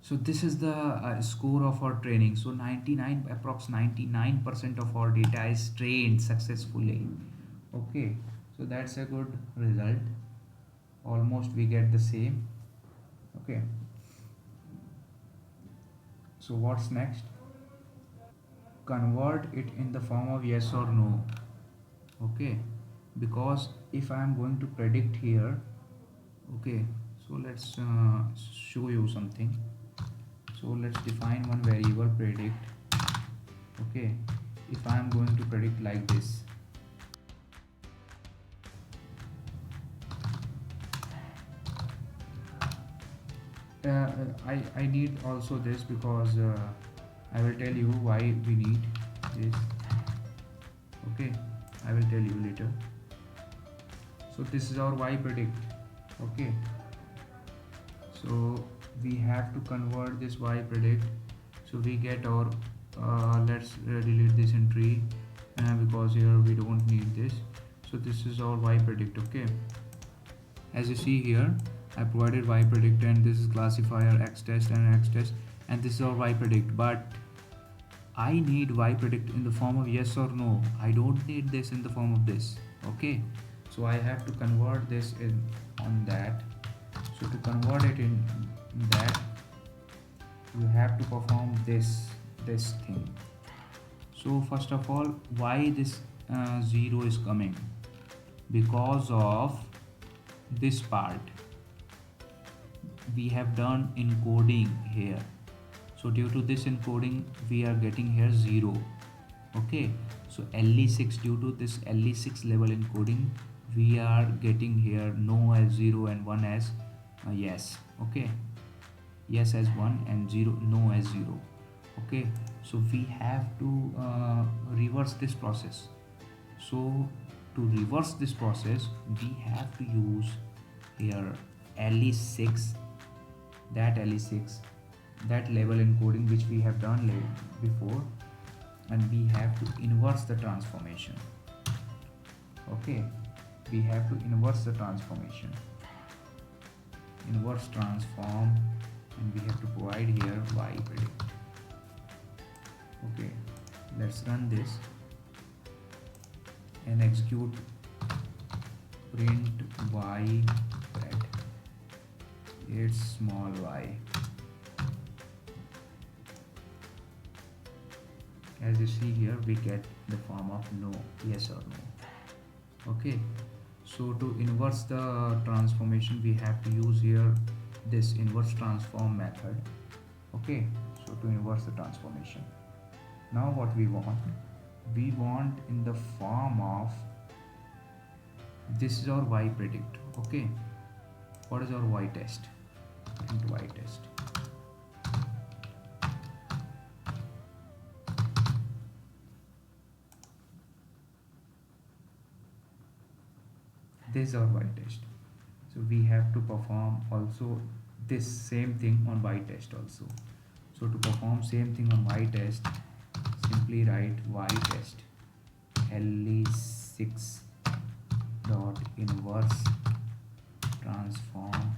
So this is the score of our training. So approx 99% of our data is trained successfully. Okay, so that's a good result. Almost we get the same. Okay, so what's next? Convert it in the form of yes or no. Okay, because if I am going to predict here, okay, so let's show you something. So let's define one variable predict. Okay, if I am going to predict like this, I need also this because I will tell you why we need this. Okay, I will tell you later. So this is our y predict. Okay, so we have to convert this y predict, so we get our Let's delete this entry because here we don't need this. So this is our y predict. Okay, as you see here, I provided y predict, and this is classifier x test and x test, and this is our y predict. But I need y predict in the form of yes or no. I don't need this in the form of this. Okay, so I have to convert this in on that. So to convert it in that, you have to perform this thing. So first of all, why this 0 is coming? Because of this part we have done encoding here. So due to this encoding we are getting here 0. Okay, so LE6, due to this LE6 level encoding, we are getting here no as 0 and 1 as yes. Okay, yes as 1 and 0 no as 0. Okay, so we have to reverse this process. So to reverse this process we have to use here LE6, that LE6, that level encoding which we have done before, and we have to inverse the transformation. Okay, we have to inverse the transformation, inverse transform, and we have to provide here y predict. Okay, let's run this and execute print y pred, it's small y. As you see here, we get the form of no, yes or no. Okay, so to inverse the transformation we have to use here this inverse transform method. Okay, so to inverse the transformation, now what we want in the form of, this is our y predict. Okay, what is our y test? And y test, this is our y test. So we have to perform also this same thing on y test also. So to perform same thing on y test, simply write y test le6 dot inverse transform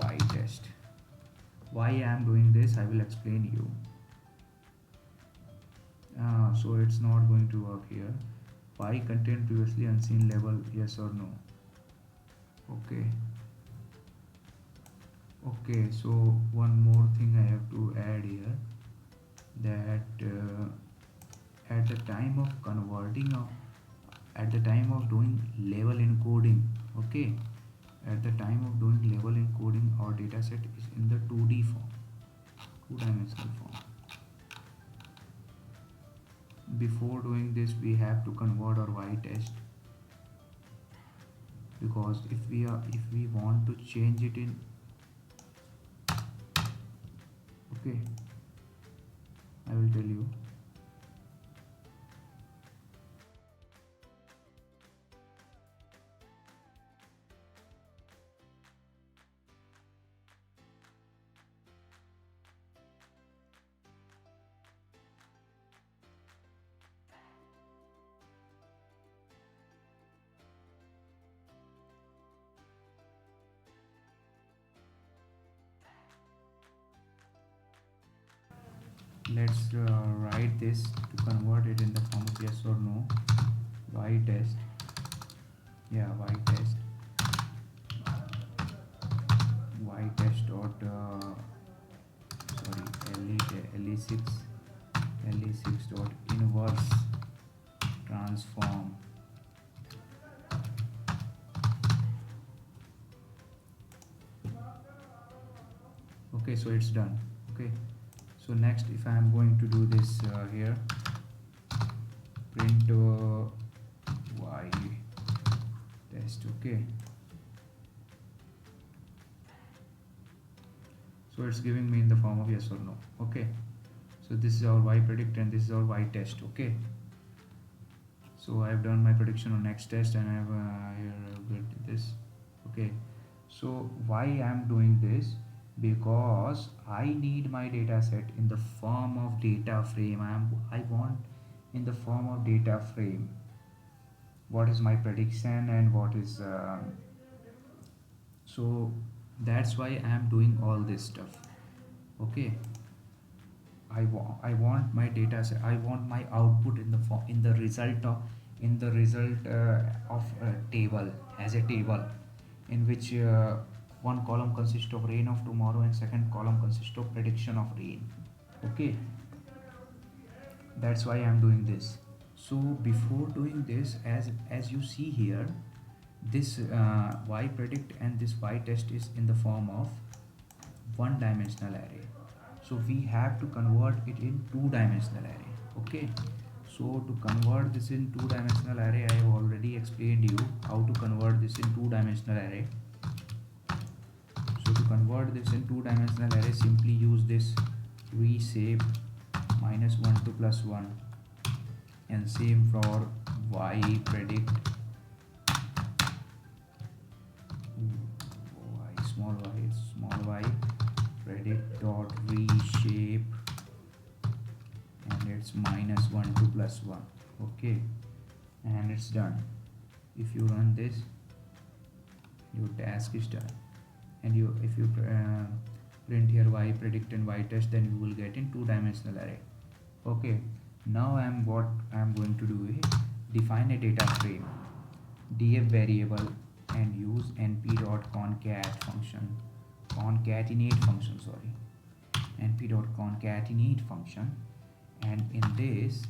y test. Why I am doing this, I will explain you. So it's not going to work here. Y contain previously unseen level, yes or no? Okay, okay, so one more thing I have to add here, that at the time of converting of, at the time of doing level encoding, okay, at the time of doing level encoding, our data set is in the 2D form, two-dimensional form. Before doing this we have to convert our y test, because if we want to change it in, okay, I will tell you. Let's write this to convert it in the form of yes or no. Y test, yeah, y test, y test dot sorry, le6 dot inverse transform. Okay, so it's done. Okay, so next if I am going to do this here, print y test. Okay, so it's giving me in the form of yes or no. Okay, so this is our y predict and this is our y test. Okay, so I have done my prediction on next test, and I have here I've got this. Okay, so why I am doing this, because I need my data set in the form of data frame. I want in the form of data frame what is my prediction and what is so that's why I am doing all this stuff. Okay, I want my data set, I want my output in the form in the result of a table, as a table in which one column consists of rain of tomorrow and second column consists of prediction of rain. Okay, that's why I am doing this. So before doing this, as you see here, this y predict and this y test is in the form of one dimensional array, so we have to convert it in two dimensional array. Okay, so to convert this in two dimensional array, I have already explained you how to convert this in two dimensional array. So to convert this in two dimensional array, simply use this reshape -1 to +1, and same for y predict small y predict dot reshape, and it's -1 to +1. Okay, and it's done. If you run this, your task is done, and if you print here y predict and y test, then you will get in two dimensional array. Okay, now what I am going to do is define a data frame, df variable, and use np.concat function, concatenate function, sorry, np.concatenate function. And in this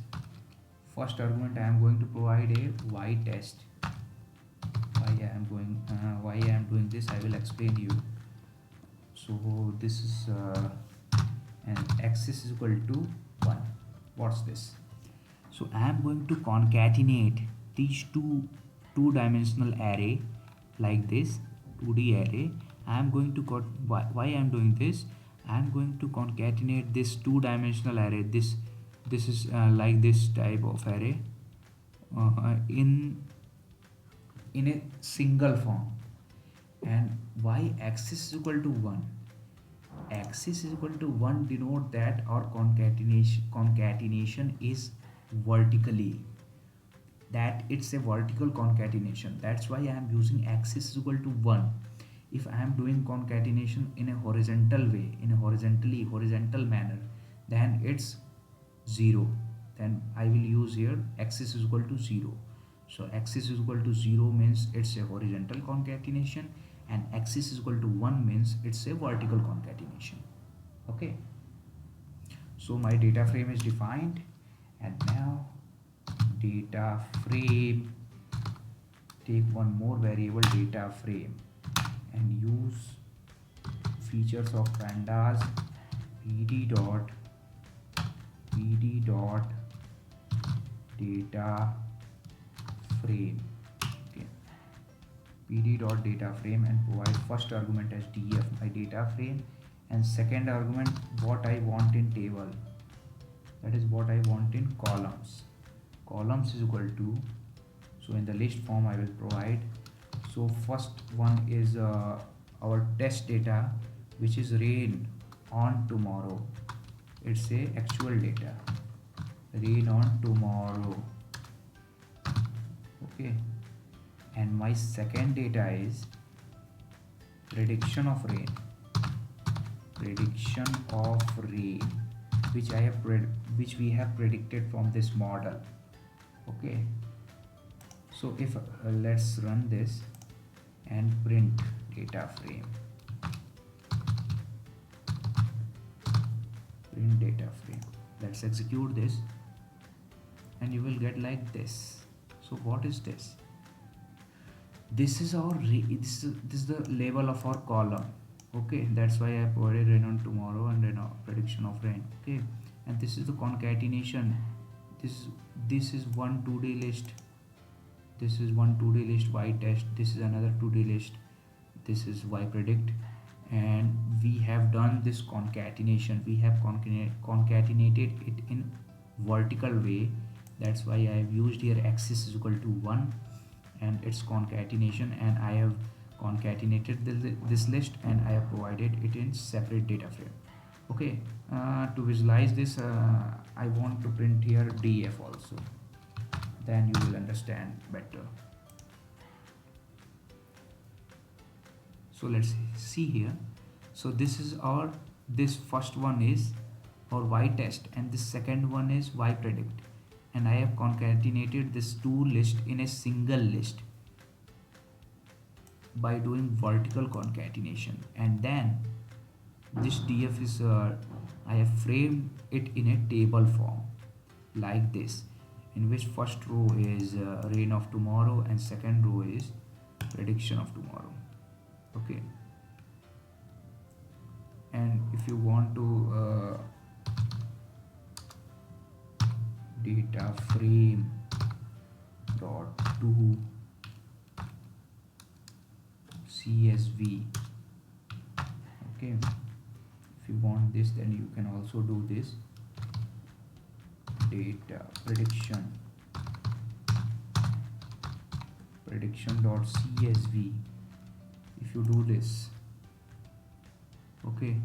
first argument I am going to provide a y test. Why I am doing this, I will explain you. So this is and x is equal to 1. What's this? So I am going to concatenate these two dimensional array like this 2D array. I am going to why I am doing this, I am going to concatenate this two dimensional array. This is like this type of array in a single form, and y axis is equal to 1. Axis is equal to 1 denote that our concatenation is vertically, that it's a vertical concatenation. That's why I am using axis is equal to 1. If I am doing concatenation in a horizontal way, in a horizontal manner, then it's 0. Then I will use here axis is equal to 0. So axis is equal to 0 means it's a horizontal concatenation, and axis is equal to 1 means it's a vertical concatenation. Okay, so my data frame is defined, and now data frame, take one more variable data frame and use features of pandas pd dot data frame. Okay, pd dot data frame, and provide first argument as df my data frame, and second argument what I want in table, that is what I want in columns. Columns is equal to, so in the list form I will provide. So first one is our test data, which is rain on tomorrow. It's a actual data, rain on tomorrow. Okay, and my second data is prediction of rain, which we have predicted from this model. Okay, so if let's run this and print data frame, let's execute this, and you will get like this. So what is this? This is our this is the label of our column. Okay, that's why I provided rain on tomorrow and then prediction of rain. Okay, and this is the concatenation. This is one 2D list, this is one 2D list y test, this is another 2D list, this is y predict, and we have done this concatenation. We have concatenated it in vertical way. That's why I have used here axis is equal to 1, and it's concatenation, and I have concatenated this list, and I have provided it in separate data frame. Okay, to visualize this, I want to print here df also, then you will understand better. So let's see here. So this is our, this first one is our y test and this second one is y predict, and I have concatenated this two list in a single list by doing vertical concatenation, and then this df is I have framed it in a table form like this, in which first row is rain of tomorrow and second row is prediction of tomorrow. Okay, and if you want to data frame dot to csv, okay, if you want this then you can also do this data prediction dot csv. If you do this, okay,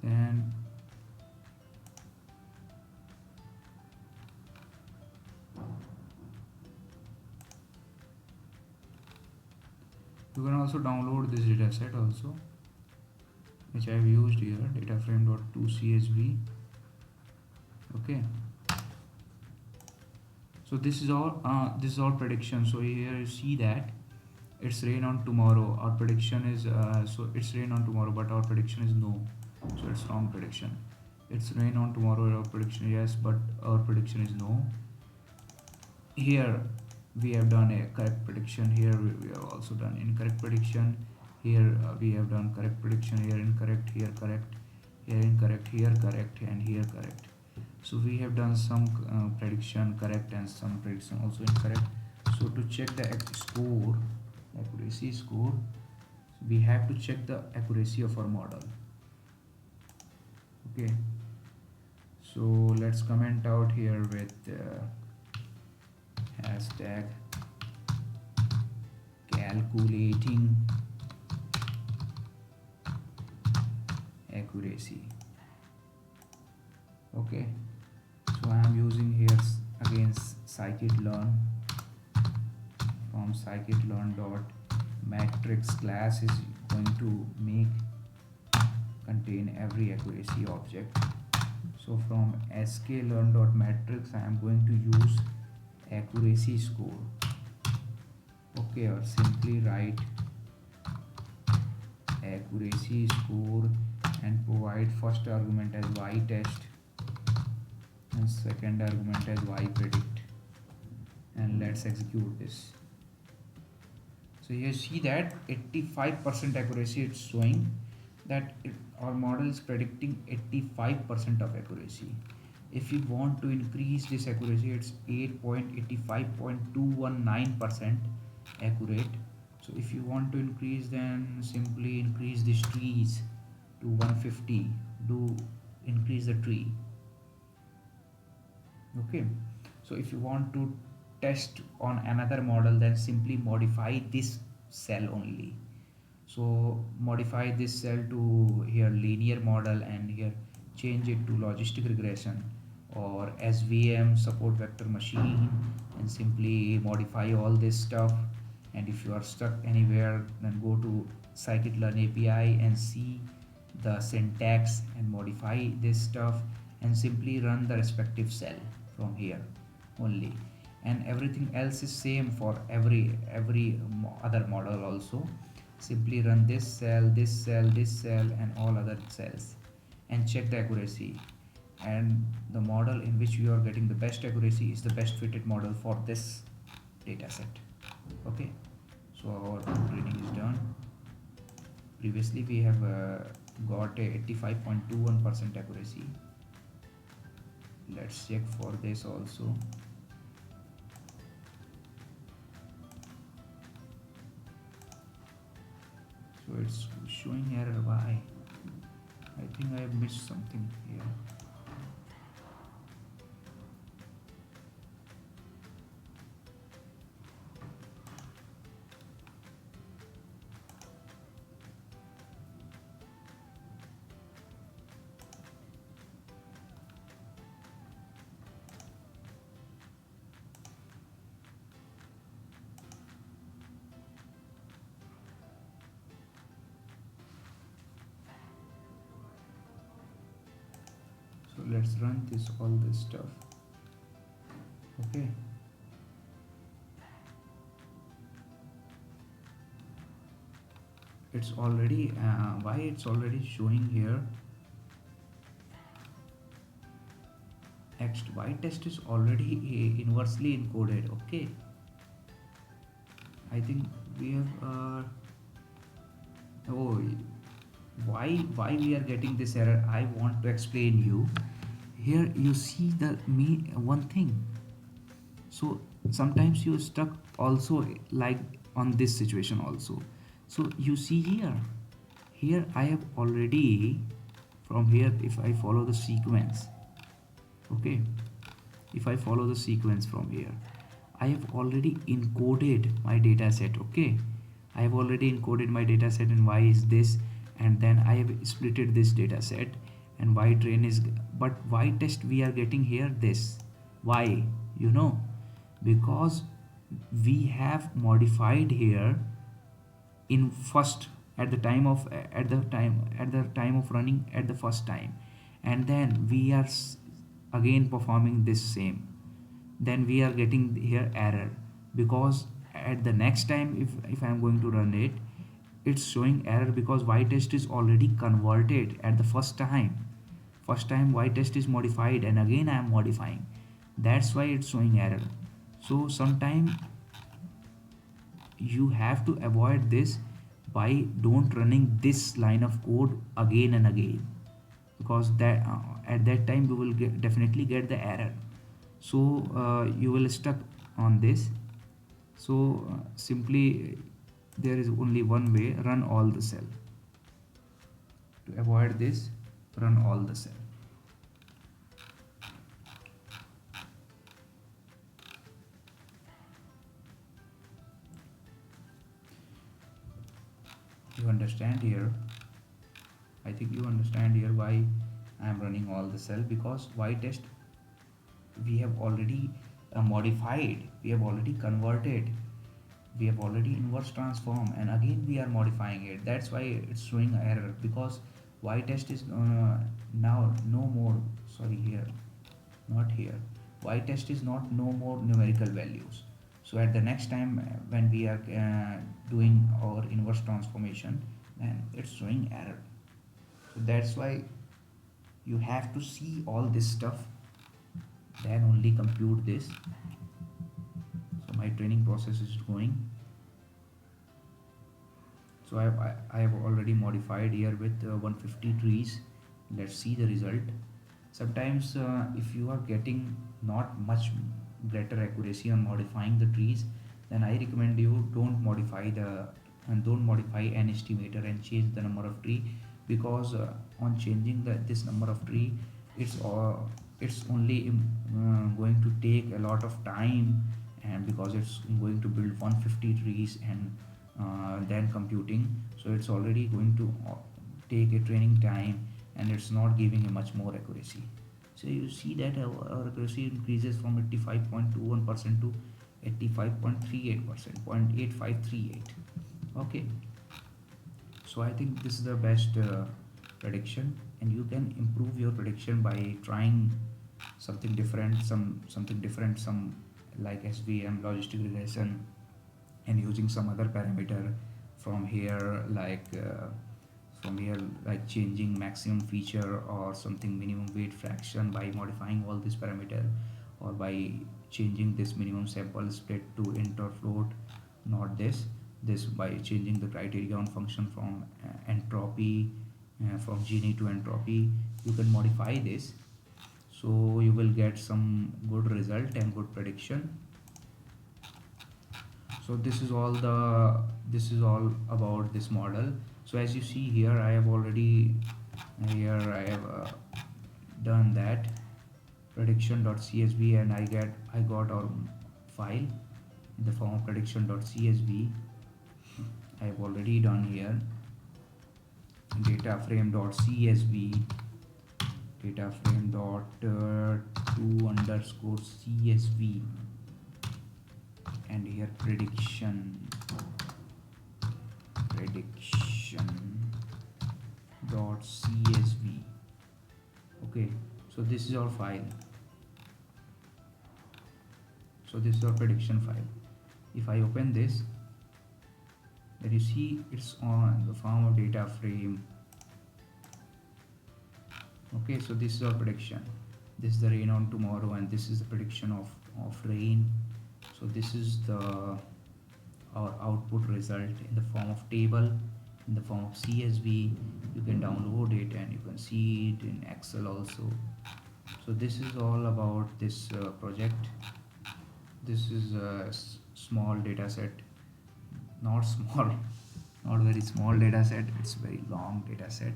then you can also download this dataset also, which I have used here, data frame dot to csv. Okay, so this is all prediction. So here you see that it's rain on tomorrow. Our prediction is so it's rain on tomorrow, but our prediction is no, so it's wrong prediction. It's rain on tomorrow, our prediction yes, but our prediction is no. Here we have done a correct prediction, here we have also done incorrect prediction, here we have done correct prediction, here incorrect, here correct, here incorrect, here correct, and here correct. So we have done some prediction correct and some prediction also incorrect. So to check the score, accuracy score, we have to check the accuracy of our model. Okay, so let's comment out here with hashtag calculating accuracy. Okay, so I am using here again Sci-kitLearn. From Sci-kitLearn dot matrix class is going to contain every accuracy object. So from sklearn dot matrix I am going to use accuracy score. Okay, or simply write accuracy score and provide first argument as y test and second argument as y predict, and let's execute this. So you see that 85% accuracy, it's showing that our model is predicting 85% of accuracy. If you want to increase this accuracy, it's 8.85.219% accurate. So if you want to increase, then simply increase these trees to 150, do increase the tree. Okay, so if you want to test on another model, then simply modify this cell only. So modify this cell to here linear model, and here change it to logistic regression or SVM support vector machine, and simply modify all this stuff. And if you are stuck anywhere, then go to Sci-kitLearn API and see the syntax and modify this stuff, and simply run the respective cell from here only, and everything else is same for every other model also. Simply run this cell, this cell, this cell, and all other cells, and check the accuracy, and the model in which you are getting the best accuracy is the best fitted model for this data set. Okay, so our training is done. Previously we have got a 85.21% accuracy. Let's check for this also. So it's showing error. Why? I think I have missed something here. let's run this all this stuff. Okay, it's already why it's already showing here next y test is already inversely encoded. Okay, I think we have oh, why we are getting this error, I want to explain you. Here you see the me one thing. So sometimes you stuck also like on this situation also. So you see here I have already, from here if I follow the sequence, okay, if I follow the sequence from here, I have already encoded my data set. Okay, I have already encoded my data set, and y is this, and then I have splitted this data set, and y train is, but y test we are getting here this. Why? You know, because we have modified here in first, at the time of running at the first time, and then we are again performing this same, then we are getting here error, because at the next time if I am going to run it, it's showing error because y test is already converted at the first time y test is modified, and again I am modifying, that's why it's showing error. So sometime you have to avoid this by don't running this line of code again and again, because that at that time you will definitely get the error. So you will stuck on this. So simply there is only one way, run all the cell. To avoid this, run all the cell. You understand here, I think you understand here why I am running all the cell, because y test we have already modified, we have already converted, we have already inverse transform, and again we are modifying it, that's why it's showing error, because y test is now no more, sorry, here, not here, y test is not no more numerical values. So at the next time when we are doing our inverse transformation, then it's showing error. So that's why you have to see all this stuff, then only compute this. So my training process is going. So I have already modified here with 150 trees. Let's see the result. Sometimes if you are getting not much greater accuracy on modifying the trees, then I recommend you don't modify an estimator and change the number of tree, because on changing this number of tree, it's only going to take a lot of time, and because it's going to build 150 trees and then computing, so it's already going to take a training time, and it's not giving a much more accuracy. So you see that our accuracy increases from 85.21% to 85.38%, 0.8538. Okay, so I think this is the best prediction, and you can improve your prediction by trying something different, some like SVM, logistic regression, and using some other parameter from here, like changing maximum feature or something minimum weight fraction by modifying all this parameter, or by changing this minimum sample split to int or float, not this by changing the criterion function from entropy, from Gini to entropy. You can modify this, so you will get some good result and good prediction. So this is all about this model. So as you see here, I have already done that prediction.csv, and I got our file in the form of prediction.csv. I have already done here data frame.csv, data frame dot to_csv, and here prediction dot csv. Okay, So this is our file. So this is our prediction file. If I open this, then you see it's on the form of data frame. Okay, so this is our prediction. This is the rain on tomorrow, and this is the prediction of rain. So this is the our output result in the form of table, in the form of CSV. You can download it and you can see it in Excel also. So this is all about this project. This is a small data set, not small, not very small data set, it's very long data set.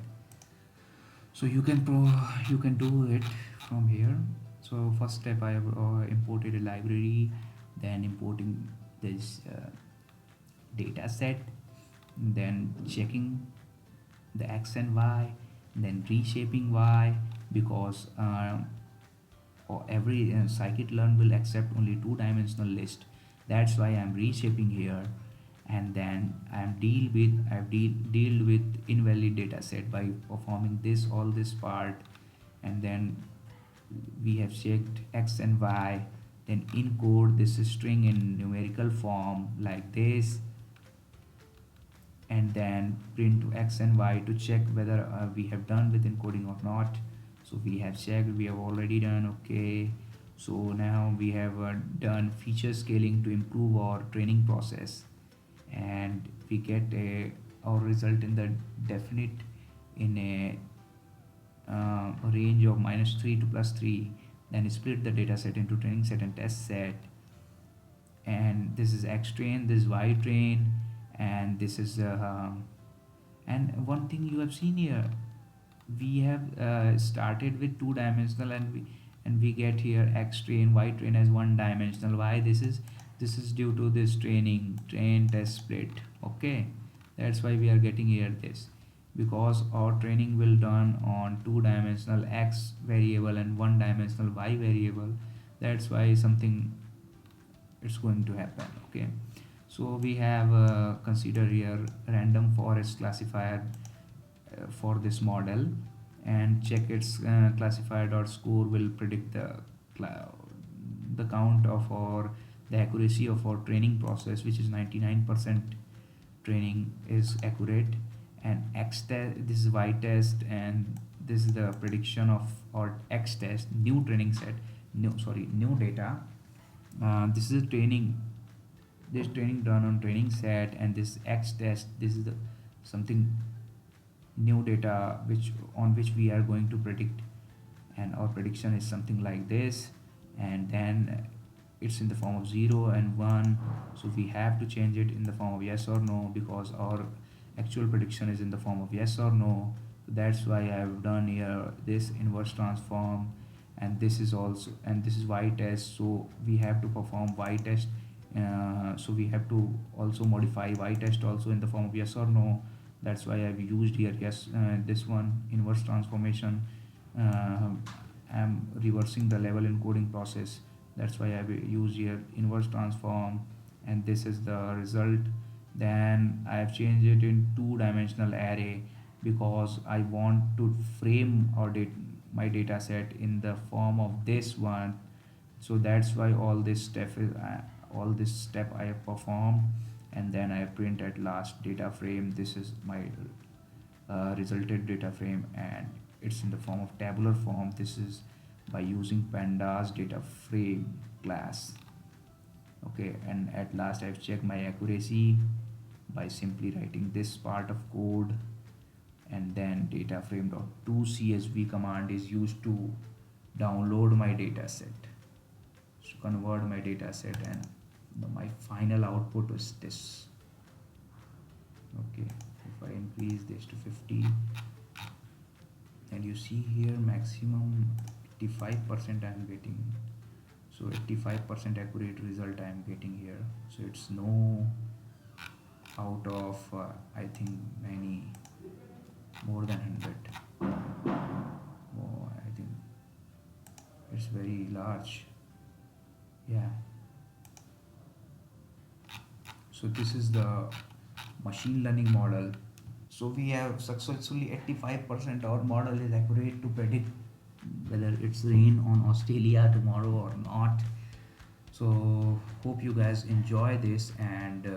So you can do it from here. So first step, I have imported a library, then importing this data set, then checking the x and y, then reshaping y, because or every Sci-kitLearn will accept only two-dimensional list. That's why I'm reshaping here. And then I've dealt with invalid data set by performing all this part. And then we have checked x and y, then encode this string in numerical form like this, and then print x and y to check whether we have done with encoding or not. So we have checked, we have already done. Okay, so now we have done feature scaling to improve our training process, and we get our result in the definite in a range of -3 to +3. Then split the data set into training set and test set, and this is x train, this is y train, and this is and one thing you have seen here, we have started with two-dimensional, and we get here x train, y train as one-dimensional. Why this is due to this train test split. Okay, that's why we are getting here this, because our training will done on two-dimensional x variable and one-dimensional y variable. That's why something it's going to happen. Okay, so we have consider here random forest classifier for this model, and check its classifier dot score will predict the count of our the accuracy of our training process, which is 99% training is accurate. And x test, this is y test, and this is the prediction of our x test, new training set, new data. This is a training, this training done on training set, and this x test, this is the something new data which we are going to predict, and our prediction is something like this. And then it's in the form of 0 and 1, so we have to change it in the form of yes or no, because our actual prediction is in the form of yes or no. That's why I have done here this inverse transform, and this is also, and this is y test, so we have to perform y test. So we have to also modify y test also in the form of yes or no. That's why I've used here yes, this one inverse transformation. I'm reversing the level encoding process. That's why I've used here inverse transform, and this is the result. Then I have changed it in two-dimensional array, because I want to frame my data set in the form of this one. So that's why all this step I have performed, and then I print at last data frame. This is my resulted data frame, and it's in the form of tabular form. This is by using pandas data frame class. Okay, and at last I've checked my accuracy by simply writing this part of code, and then data frame.to csv command is used to download my data set, to convert my data set, and my final output is this. Okay, if I increase this to 50, and you see here maximum 85% I am getting. So 85% accurate result I am getting here. So it's no out of I think many, more than 100. Oh, I think it's very large. Yeah. So this is the machine learning model. So we have successfully 85% our model is accurate to predict whether it's rain on Australia tomorrow or not. So hope you guys enjoy this, and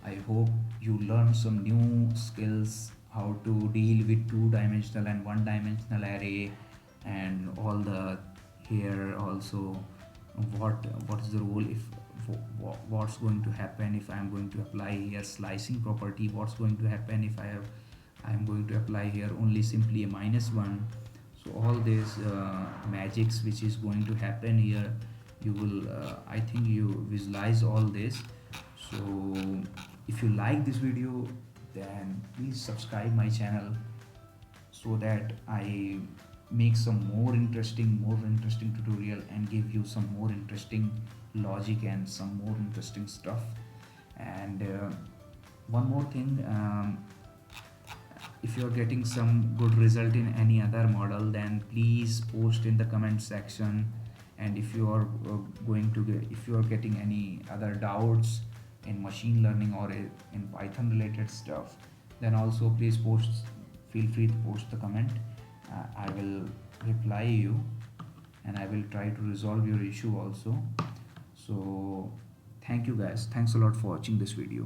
I hope you learn some new skills, how to deal with two-dimensional and one-dimensional array, and all the here also what is the role if what's going to happen if I'm going to apply here slicing property, what's going to happen if I'm going to apply here only simply a -1. So all these magics which is going to happen here, you will I think you visualize all this. So if you like this video, then please subscribe my channel so that I make some more interesting tutorial and give you some more interesting logic and some more interesting stuff. And one more thing, if you're getting some good result in any other model, then please post in the comment section. And if you are if you are getting any other doubts in machine learning or in Python related stuff, then also please post, feel free to post the comment. I will reply you, and I will try to resolve your issue also. So thank you guys, thanks a lot for watching this video.